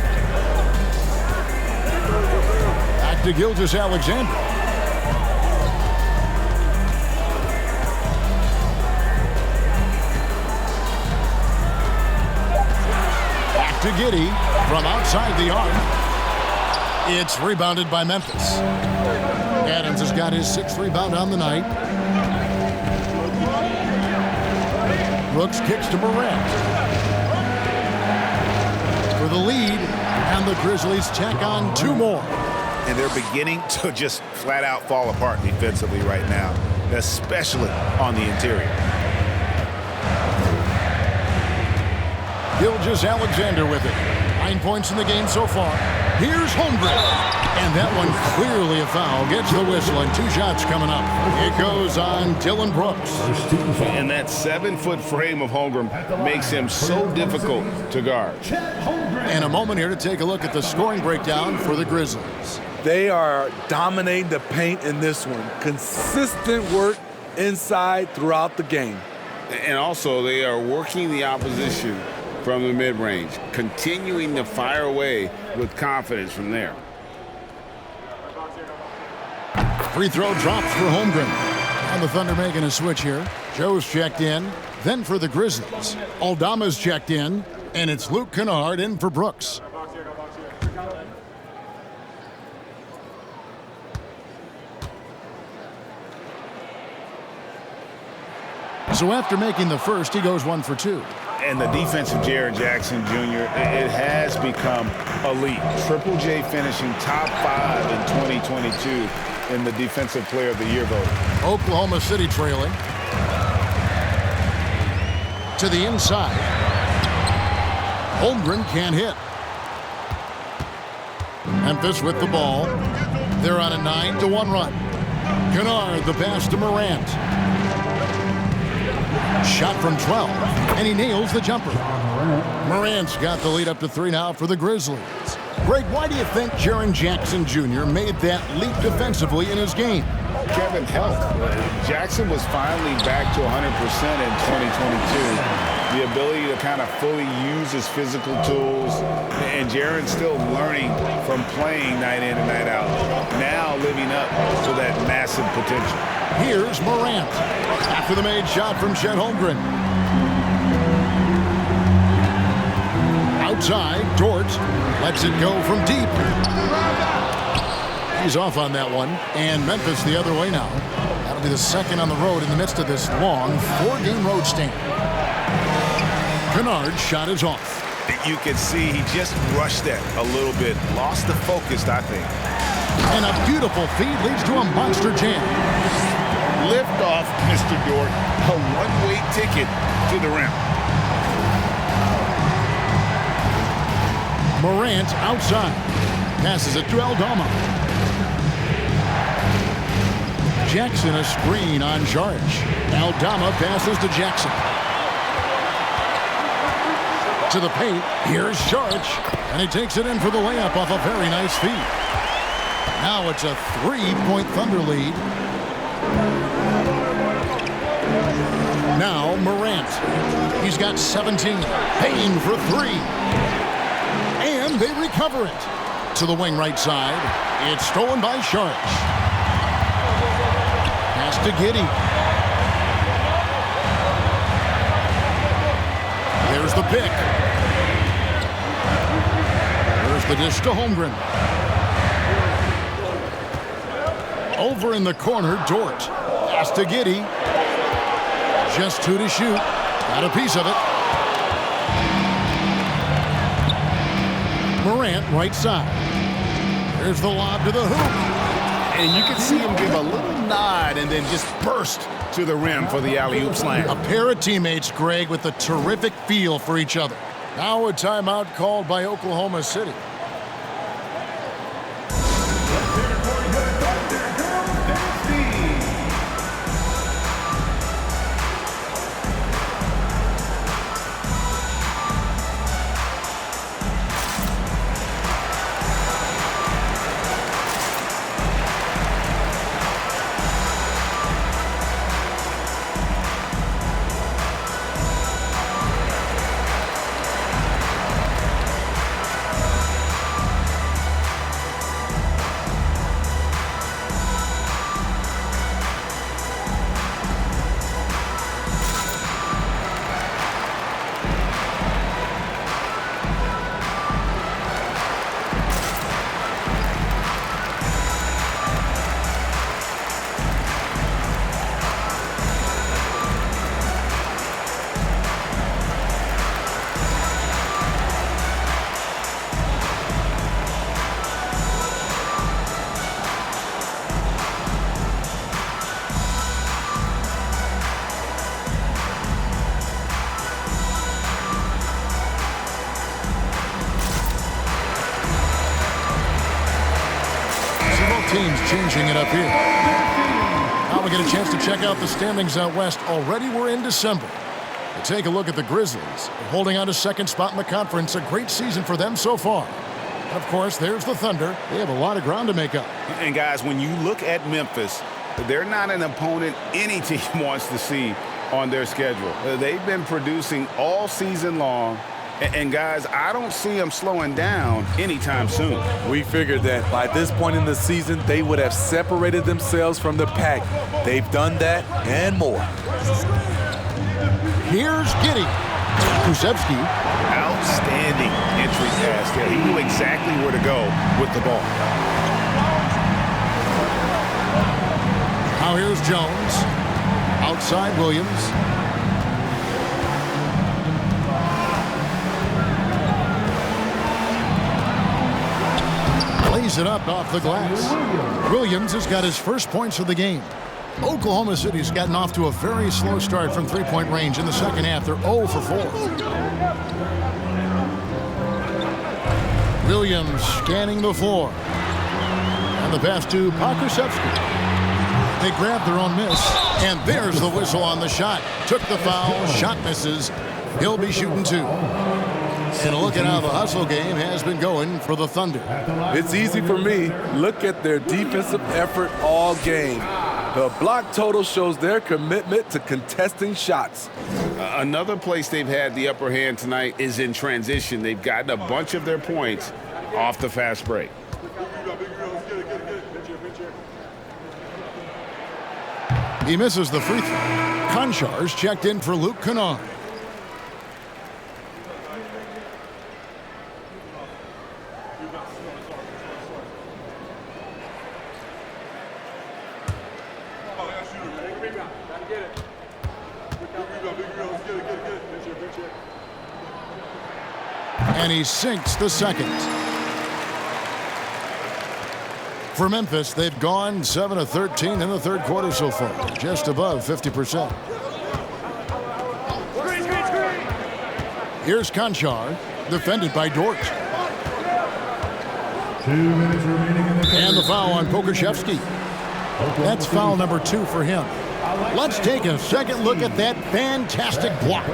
Back to Gilgeous-Alexander. To Giddey from outside the arc. It's rebounded by Memphis. Adams has got his 6th rebound on the night. Brooks kicks to Morant. For the lead, and the Grizzlies tack on 2 more. And they're beginning to just flat out fall apart defensively right now, especially on the interior. Gilgeous-Alexander with it. 9 points in the game so far. Here's Holmgren. And that one clearly a foul. Gets the whistle, and 2 shots coming up. It goes on Dylan Brooks. And that 7-foot frame of Holmgren makes him so difficult to guard. And a moment here to take a look at the scoring breakdown for the Grizzlies. They are dominating the paint in this one. Consistent work inside throughout the game. And also, they are working the opposition from the mid-range, continuing to fire away with confidence from there. Free throw drops for Holmgren. And the Thunder making a switch here. Joe's checked in. Then for the Grizzlies, Aldama's checked in. And it's Luke Kennard in for Brooks. So after making the first, he goes 1 for 2. And the defense of Jaren Jackson Jr., it has become elite. Triple J finishing top 5 in 2022 in the Defensive Player of the Year vote. Oklahoma City trailing. To the inside. Holmgren can't hit. Memphis with the ball. They're on a 9-1 run. Kennard, the pass to Morant. Shot from 12, and he nails the jumper. Morant's got the lead up to 3 now for the Grizzlies. Greg, why do you think Jaren Jackson Jr. made that leap defensively in his game? Kevin, health. Jackson was finally back to 100% in 2022. The ability to kind of fully use his physical tools. And Jaren's still learning from playing night in and night out. Now living up to that massive potential. Here's Morant. After the made shot from Chet Holmgren. Outside, Dort lets it go from deep. He's off on that one. And Memphis the other way now. That'll be the second on the road in the midst of this long 4-game road stand. Kennard's shot is off. You can see he just rushed that a little bit. Lost the focus, I think. And a beautiful feed leads to a monster jam. Lift off, Mr. Dort. A one-way ticket to the rim. Morant outside. Passes it to Aldama. Jackson a screen on Jaric. Aldama passes to Jackson. To the paint. Here's Jaric. And he takes it in for the layup off a very nice feed. Now it's a 3-point Thunder lead. Now Morant. He's got 17. Payne for 3. And they recover it. To the wing right side. It's stolen by Jaric. Pass to Giddey. There's the pick. There's the dish to Holmgren. Over in the corner, Dort. Pass to Giddey. Just 2 to shoot. Got a piece of it. Morant, right side. There's the lob to the hoop. And you can see him give a little nod and then just burst to the rim for the alley-oop slam. A pair of teammates, Greg, with a terrific feel for each other. Now a timeout called by Oklahoma City. teams changing it up here. Now we get a chance to check out the standings out west. Already we're in December. To take a look at the Grizzlies. They're holding on to second spot in the conference. A great season for them so far. And of course, there's the Thunder. They have a lot of ground to make up. And guys, when you look at Memphis, they're not an opponent any team wants to see on their schedule. They've been producing all season long. And guys, I don't see them slowing down anytime soon. We figured that by this point in the season, they would have separated themselves from the pack. They've done that and more. Here's Giddey. Kusevsky. Outstanding entry pass there. He knew exactly where to go with the ball. Now here's Jones. Outside Williams. Lays it up off the glass. Williams has got his first points of the game. Oklahoma City's gotten off to a very slow start from three-point range in the second half. They're 0 for 4. Williams scanning the floor. And the pass to Kusevsky. They grab their own miss. And there's the whistle on the shot. Took the foul. Shot misses. He'll be shooting 2. And a look at how the hustle game has been going for the Thunder. It's easy for me. Look at their defensive effort all game. The block total shows their commitment to contesting shots. Another place they've had the upper hand tonight is in transition. They've gotten a bunch of their points off the fast break. He misses the free throw. Konchar's checked in for Luke Kennard. And he sinks the second. For Memphis, they've gone 7 of 13 in the third quarter so far, just above 50%. Here's Konchar, defended by Dort. 2 minutes remaining in the third. And the foul on Kusevsky. That's foul number 2 for him. Let's take a second look at that fantastic block.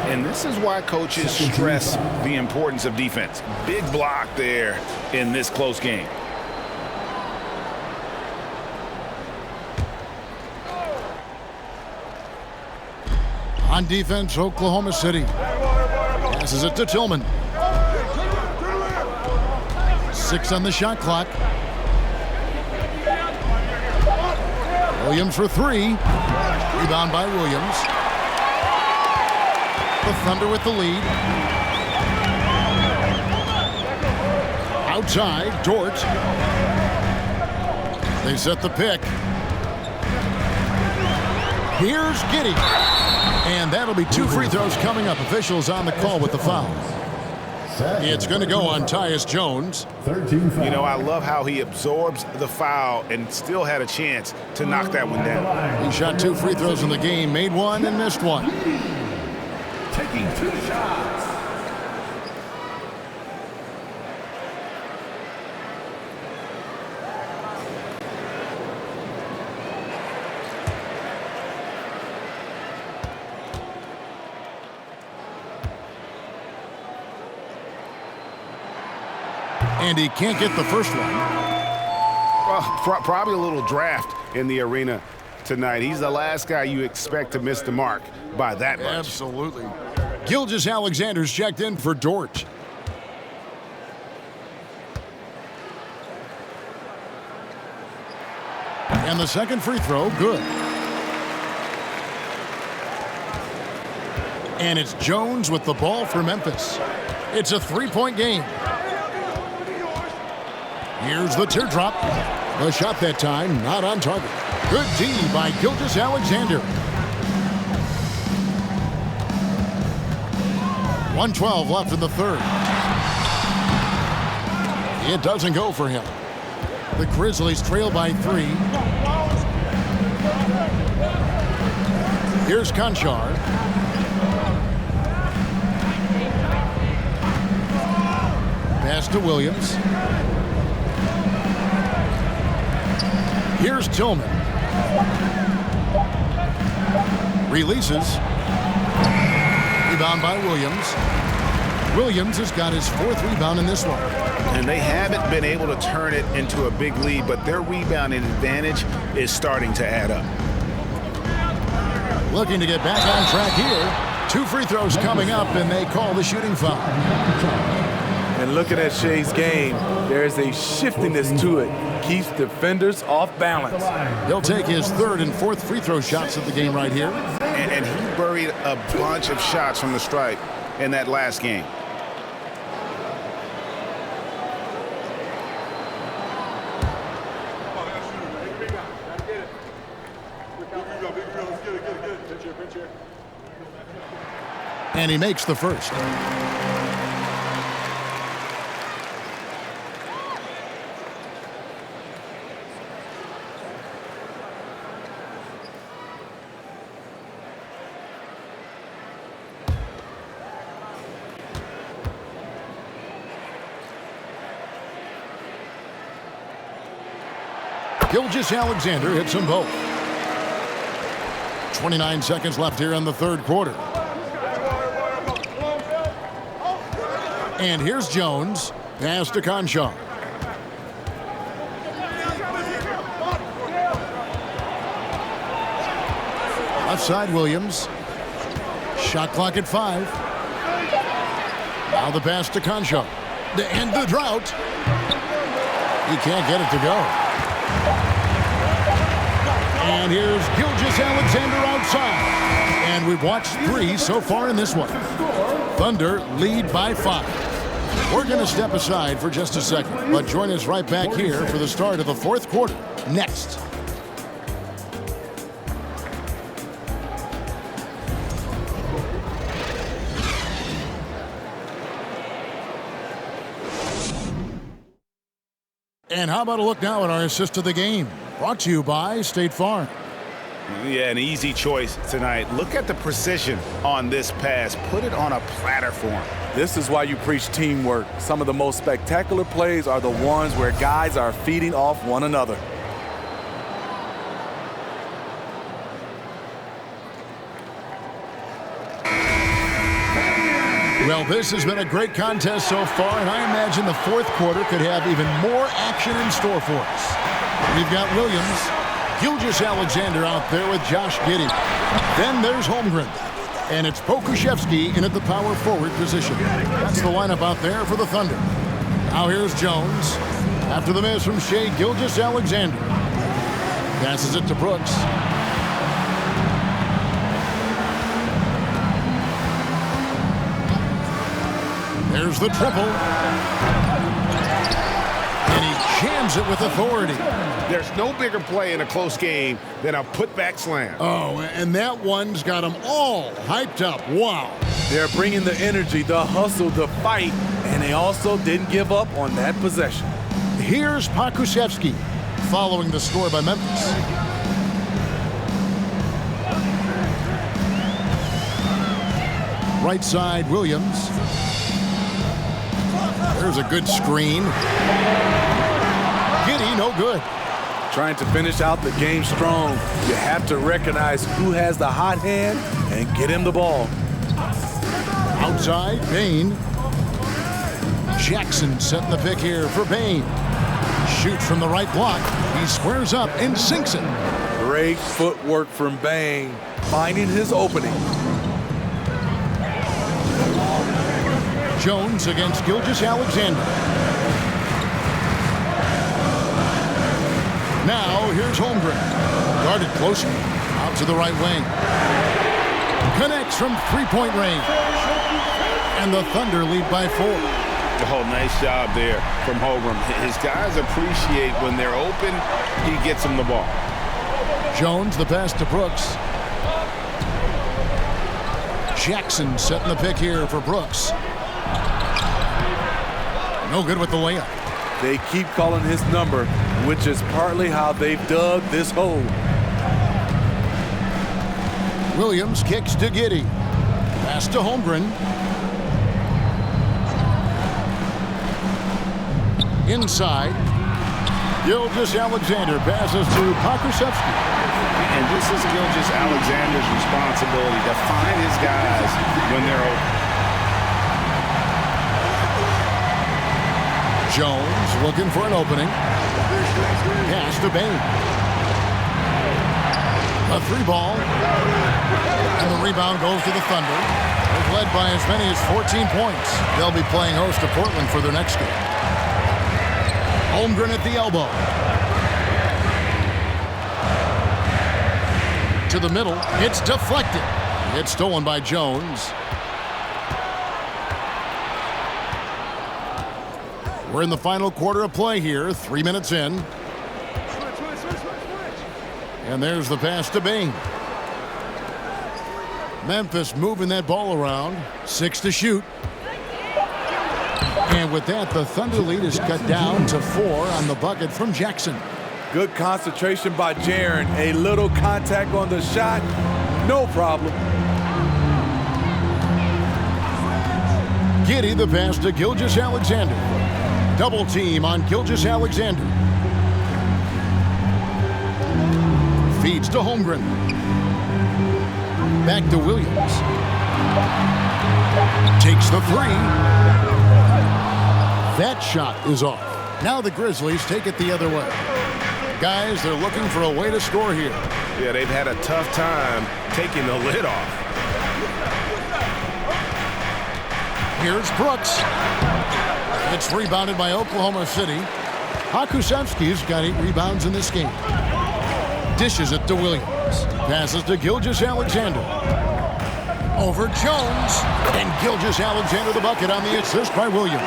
And this is why coaches stress the importance of defense. Big block there in this close game. On defense, Oklahoma City. Passes it to Tillman. 6 on the shot clock. Williams for 3. Rebound by Williams. The Thunder with the lead. Outside, Dort. They set the pick. Here's Giddey. And that'll be 2 free throws coming up. Officials on the call with the foul. It's going to go on Tyus Jones. 13 foul. You know, I love how he absorbs the foul and still had a chance to knock that one down. He shot 2 free throws in the game, made 1 and missed 1. Taking 2 shots. And he can't get the first one. Well, probably a little draft in the arena tonight. He's the last guy you expect to miss the mark by that much. Absolutely. Gilgeous-Alexander's checked in for Dort. And the second free throw, good. And it's Jones with the ball for Memphis. It's a 3-point game. Here's the teardrop. The shot that time, not on target. Good D by Gilgeous-Alexander. 1:12 left in the third. It doesn't go for him. The Grizzlies trail by 3. Here's Konchar. Pass to Williams. Here's Tillman. Releases. Rebound by Williams. Williams has got his 4th rebound in this one. And they haven't been able to turn it into a big lead, but their rebounding advantage is starting to add up. Looking to get back on track here. 2 free throws coming up, and they call the shooting foul. And looking at Shea's game, there's a shiftiness to it. Keeps defenders off balance. He'll take his 3rd and 4th free throw shots of the game right here. And he buried a bunch of shots from the stripe in that last game. And he makes the first. Gilgeous-Alexander hits them both. 29 seconds left here in the 3rd quarter. And here's Jones. Pass to Conchar. Left side, Williams. Shot clock at 5. Now the pass to Conchar. To end the drought. He can't get it to go. And here's Gilgeous-Alexander outside. And we've watched 3 so far in this one. Thunder lead by 5. We're going to step aside for just a second, but join us right back here for the start of the 4th quarter next. And how about a look now at our assist of the game? Brought to you by State Farm. Yeah, an easy choice tonight. Look at the precision on this pass. Put it on a platter form. This is why you preach teamwork. Some of the most spectacular plays are the ones where guys are feeding off one another. Well, this has been a great contest so far, and I imagine the 4th quarter could have even more action in store for us. We've got Williams, Gilgeous-Alexander out there with Josh Giddey. Then there's Holmgren. And it's Pokusevski in at the power forward position. That's the lineup out there for the Thunder. Now here's Jones. After the miss from Shea, Gilgeous-Alexander passes it to Brooks. There's the triple. And he jams it with authority. There's no bigger play in a close game than a putback slam. Oh, and that one's got them all hyped up. Wow. They're bringing the energy, the hustle, the fight, and they also didn't give up on that possession. Here's Pokusevski following the score by Memphis. Right side, Williams. There's a good screen. Giddey, no good. Trying to finish out the game strong, you have to recognize who has the hot hand and get him the ball. Outside, Bain. Jackson setting the pick here for Bain. Shoots from the right block. He squares up and sinks it. Great footwork from Bain, finding his opening. Jones against Gilgeous-Alexander. Now here's Holmgren. Guarded closer. Out to the right wing. Connects from three-point range. And the Thunder lead by 4. Oh, nice job there from Holmgren. His guys appreciate when they're open, he gets them the ball. Jones, the pass to Brooks. Jackson setting the pick here for Brooks. No good with the layup. They keep calling his number, which is partly how they've dug this hole. Williams kicks to Giddey. Pass to Holmgren. Inside. Gilgeous-Alexander passes to Pokusevski. And this is Gilgeous-Alexander's responsibility to find his guys when they're open. Jones looking for an opening. Pass to Bain. A 3-ball. And the rebound goes to the Thunder. They've led by as many as 14 points. They'll be playing host to Portland for their next game. Holmgren at the elbow. To the middle. It's deflected. It's stolen by Jones. We're in the final quarter of play here. 3 minutes in. And there's the pass to Bain. Memphis moving that ball around. 6 to shoot. And with that, the Thunder lead is cut down to 4 on the bucket from Jackson. Good concentration by Jaren. A little contact on the shot. No problem. Giddey the pass to Gilgeous-Alexander. Double team on Gilgeous-Alexander. Feeds to Holmgren. Back to Williams. Takes the 3. That shot is off. Now the Grizzlies take it the other way. Guys, they're looking for a way to score here. Yeah, they've had a tough time taking the lid off. Here's Brooks. It's rebounded by Oklahoma City. Pokusevski's got 8 rebounds in this game. Dishes it to Williams. Passes to Gilgeous-Alexander. Over Jones. And Gilgeous-Alexander the bucket on the assist by Williams.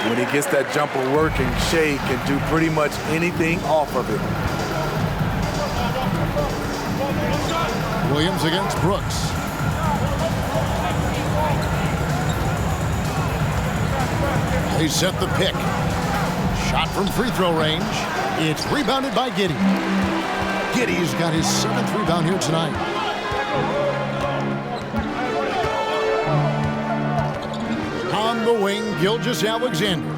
When he gets that jumper working, Shea can do pretty much anything off of it. Williams against Brooks. They set the pick. Shot from free throw range. It's rebounded by Giddey. Giddey's got his 7th rebound here tonight. On the wing, Gilgeous-Alexander.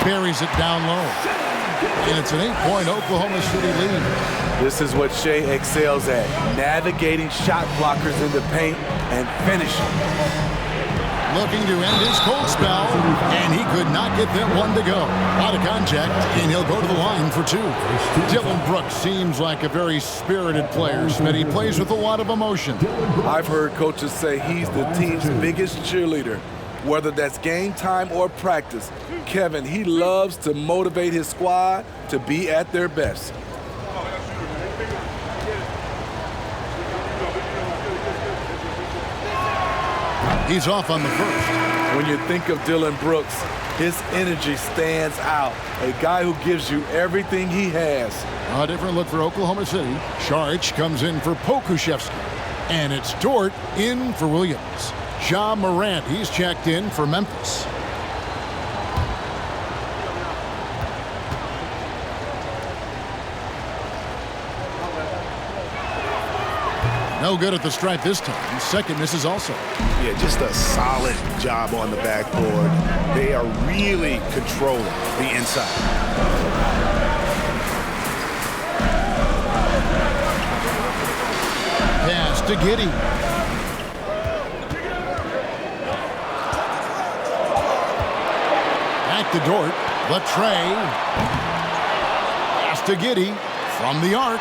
Buries it down low. And it's an 8-point Oklahoma City lead. This is what Shea excels at, navigating shot blockers in the paint and finishing. Looking to end his cold spell, and he could not get that one to go. Out of contact, and he'll go to the line for 2. Dylan Brooks seems like a very spirited player, but he plays with a lot of emotion. I've heard coaches say he's the team's biggest cheerleader. Whether that's game time or practice, Kevin, he loves to motivate his squad to be at their best. He's off on the first. When you think of Dylan Brooks, his energy stands out. A guy who gives you everything he has. A different look for Oklahoma City. Saric comes in for Pokusevski. And it's Dort in for Williams. Ja Morant, he's checked in for Memphis. No good at the stripe this time. Second misses also. Yeah, just a solid job on the backboard. They are really controlling the inside. Pass to Giddey. Back to Dort. The tray. Pass to Giddey from the arc.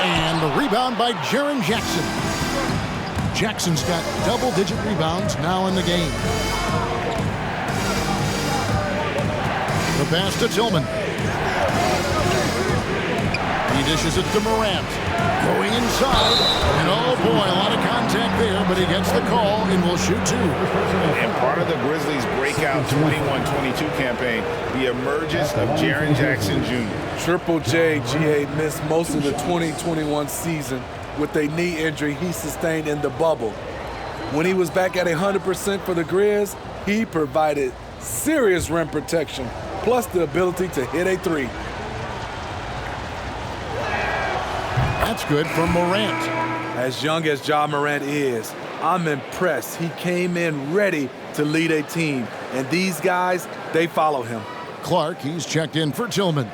And the rebound by Jaren Jackson. Jackson's got double-digit rebounds now in the game. The pass to Tillman. He dishes it to Morant. Going inside. And oh boy, a lot of contact there, but he gets the call and will shoot 2. And part of the Grizzlies' breakout 21-22 campaign, the emergence of Jaren Jackson Jr. Triple J, GA, missed most of the 2021 season with a knee injury he sustained in the bubble. When he was back at 100% for the Grizz, he provided serious rim protection, plus the ability to hit a 3. That's good for Morant. As young as Ja Morant is, I'm impressed. He came in ready to lead a team. and these guys, they follow him. Clark, he's checked in for Tillman.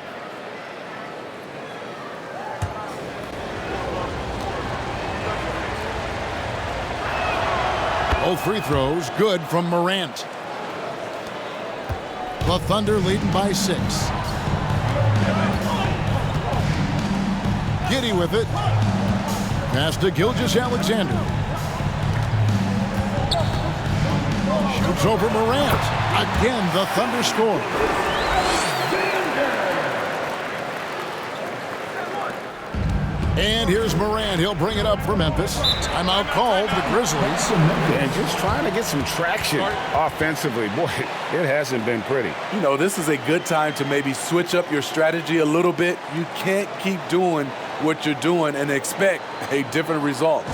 Both free throws good from Morant. The Thunder leading by 6. Giddey with it. Pass to Gilgeous-Alexander. Shoots over Morant. Again, the Thunder score. And here's Morant. He'll bring it up for Memphis. Timeout called the Grizzlies. And just trying to get some traction offensively. Boy, it hasn't been pretty. You know, this is a good time to maybe switch up your strategy a little bit. You can't keep doing what you're doing and expect a different result.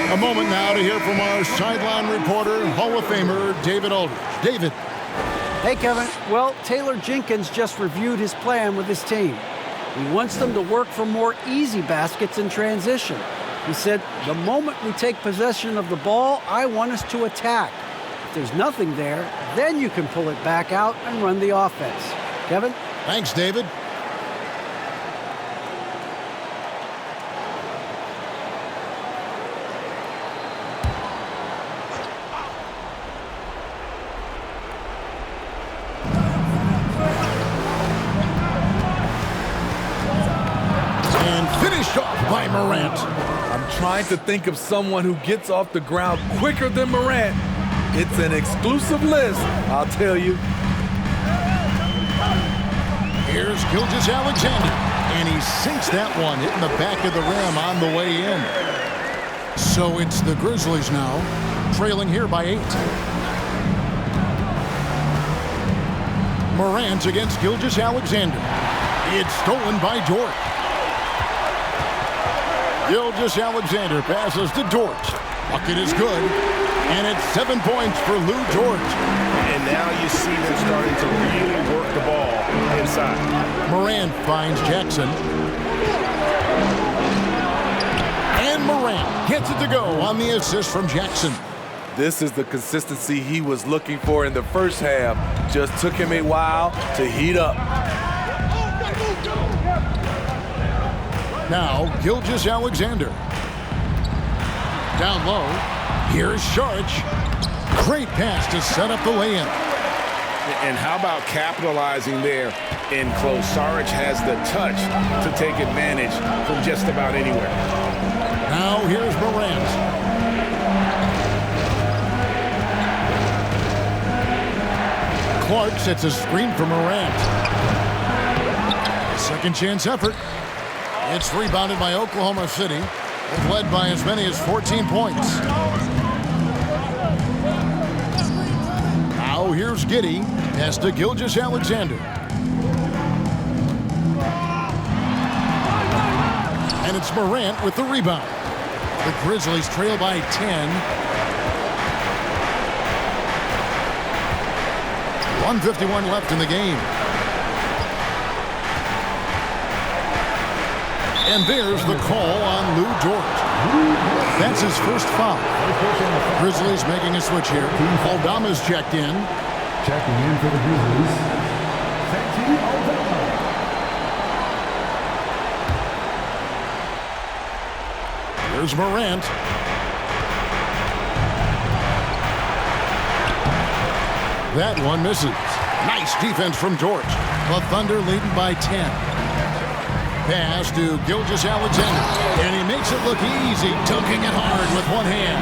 A moment now to hear from our sideline reporter, Hall of Famer David Aldridge. David. Hey, Kevin. Well, Taylor Jenkins just reviewed his plan with his team. He wants them to work for more easy baskets in transition. He said, the moment we take possession of the ball, I want us to attack. If there's nothing there, then you can pull it back out and run the offense. Kevin? Thanks, David. By Morant. I'm trying to think of someone who gets off the ground quicker than Morant. It's an exclusive list, I'll tell you. Here's Gilgeous-Alexander, and he sinks that one, hitting the back of the rim on the way in. So it's the Grizzlies now, trailing here by 8. Morant against Gilgeous-Alexander. It's stolen by Dort. Gilgeous-Alexander passes to Dort. Bucket is good, and it's 7 points for Lou Dort. And now you see them starting to really work the ball inside. Morant finds Jackson. And Morant gets it to go on the assist from Jackson. This is the consistency he was looking for in the first half. Just took him a while to heat up. Now, Gilgeous-Alexander. Down low. Here's Saric. Great pass to set up the lay-in. And how about capitalizing there in close? Saric has the touch to take advantage from just about anywhere. Now, here's Morant. Clark sets a screen for Morant. Second chance effort. It's rebounded by Oklahoma City. They've led by as many as 14 points. Now here's Giddey. Pass to Gilgeous-Alexander. And it's Morant with the rebound. The Grizzlies trail by 10. 1:51 left in the game. And there's the call on Lou Dort. That's his first foul. Grizzlies making a switch here. Aldama's checked in. Checking in for the Grizzlies, Santi Aldama. Here's Morant. That one misses. Nice defense from George. The Thunder leading by 10. Pass to Gilgeous-Alexander, and he makes it look easy, dunking it hard with one hand.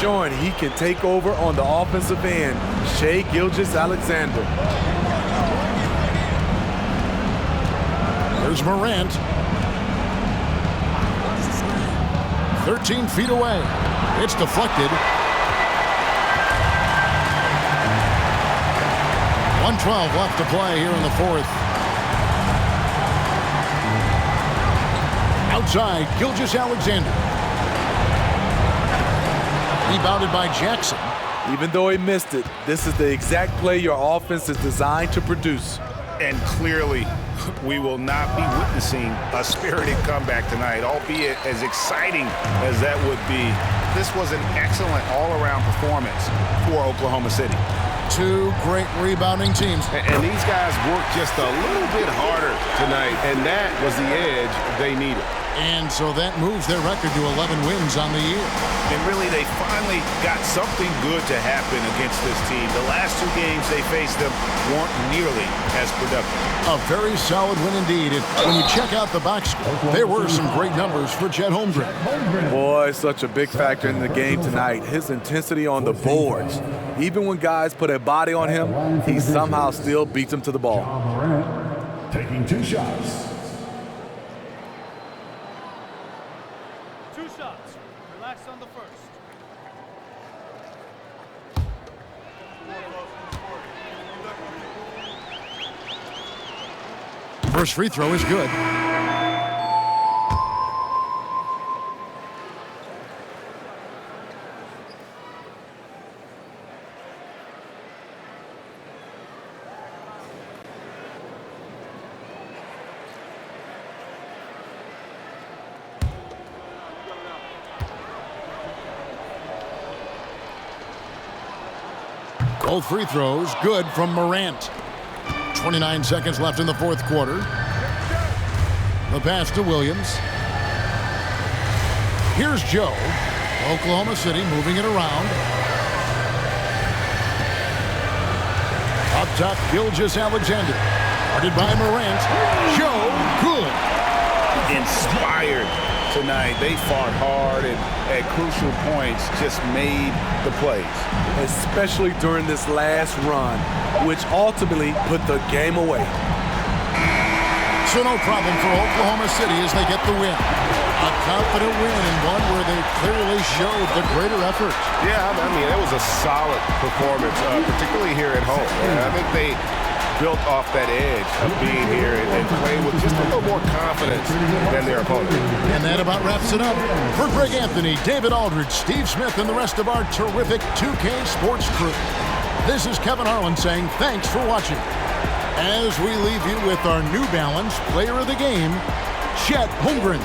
Showing he can take over on the offensive end. Shai Gilgeous-Alexander. There's Morant. 13 feet away. It's deflected. 1:12 left to play here in the fourth. Outside, Gilgeous-Alexander. Rebounded by Jackson. Even though he missed it, this is the exact play your offense is designed to produce. And clearly, we will not be witnessing a spirited comeback tonight, albeit as exciting as that would be. This was an excellent all-around performance for Oklahoma City. Two great rebounding teams. And these guys worked just a little bit harder tonight, and that was the edge they needed. And so that moves their record to 11 wins on the year. And really, they finally got something good to happen against this team. The last two games they faced them weren't nearly as productive. A very solid win indeed. And when you check out the box score, there were some great numbers for Chet Holmgren. Boy, such a big factor in the game tonight. His intensity on the boards. Even when guys put a body on him, he somehow still beats them to the ball. Morant taking 2 shots. 2 shots. Relax on the first. First free throw is good. Both free throws good from Morant. 29 seconds left in the fourth quarter. The pass to Williams. Here's Joe. Oklahoma City moving it around. Up top, Gilgeous-Alexander. Guarded by Morant. Joe, good. Inspired tonight. They fought hard and at crucial points just made the plays. Especially during this last run, which ultimately put the game away. So no problem for Oklahoma City as they get the win. A confident win and one where they clearly showed the greater effort. Yeah, I mean, it was a solid performance, particularly here at home. I think they built off that edge of being here and playing with just a little more confidence than their opponent. And that about wraps it up. For Greg Anthony, David Aldridge, Steve Smith, and the rest of our terrific 2K Sports crew, this is Kevin Harlan saying thanks for watching. As we leave you with our New Balance Player of the Game, Chet Holmgren.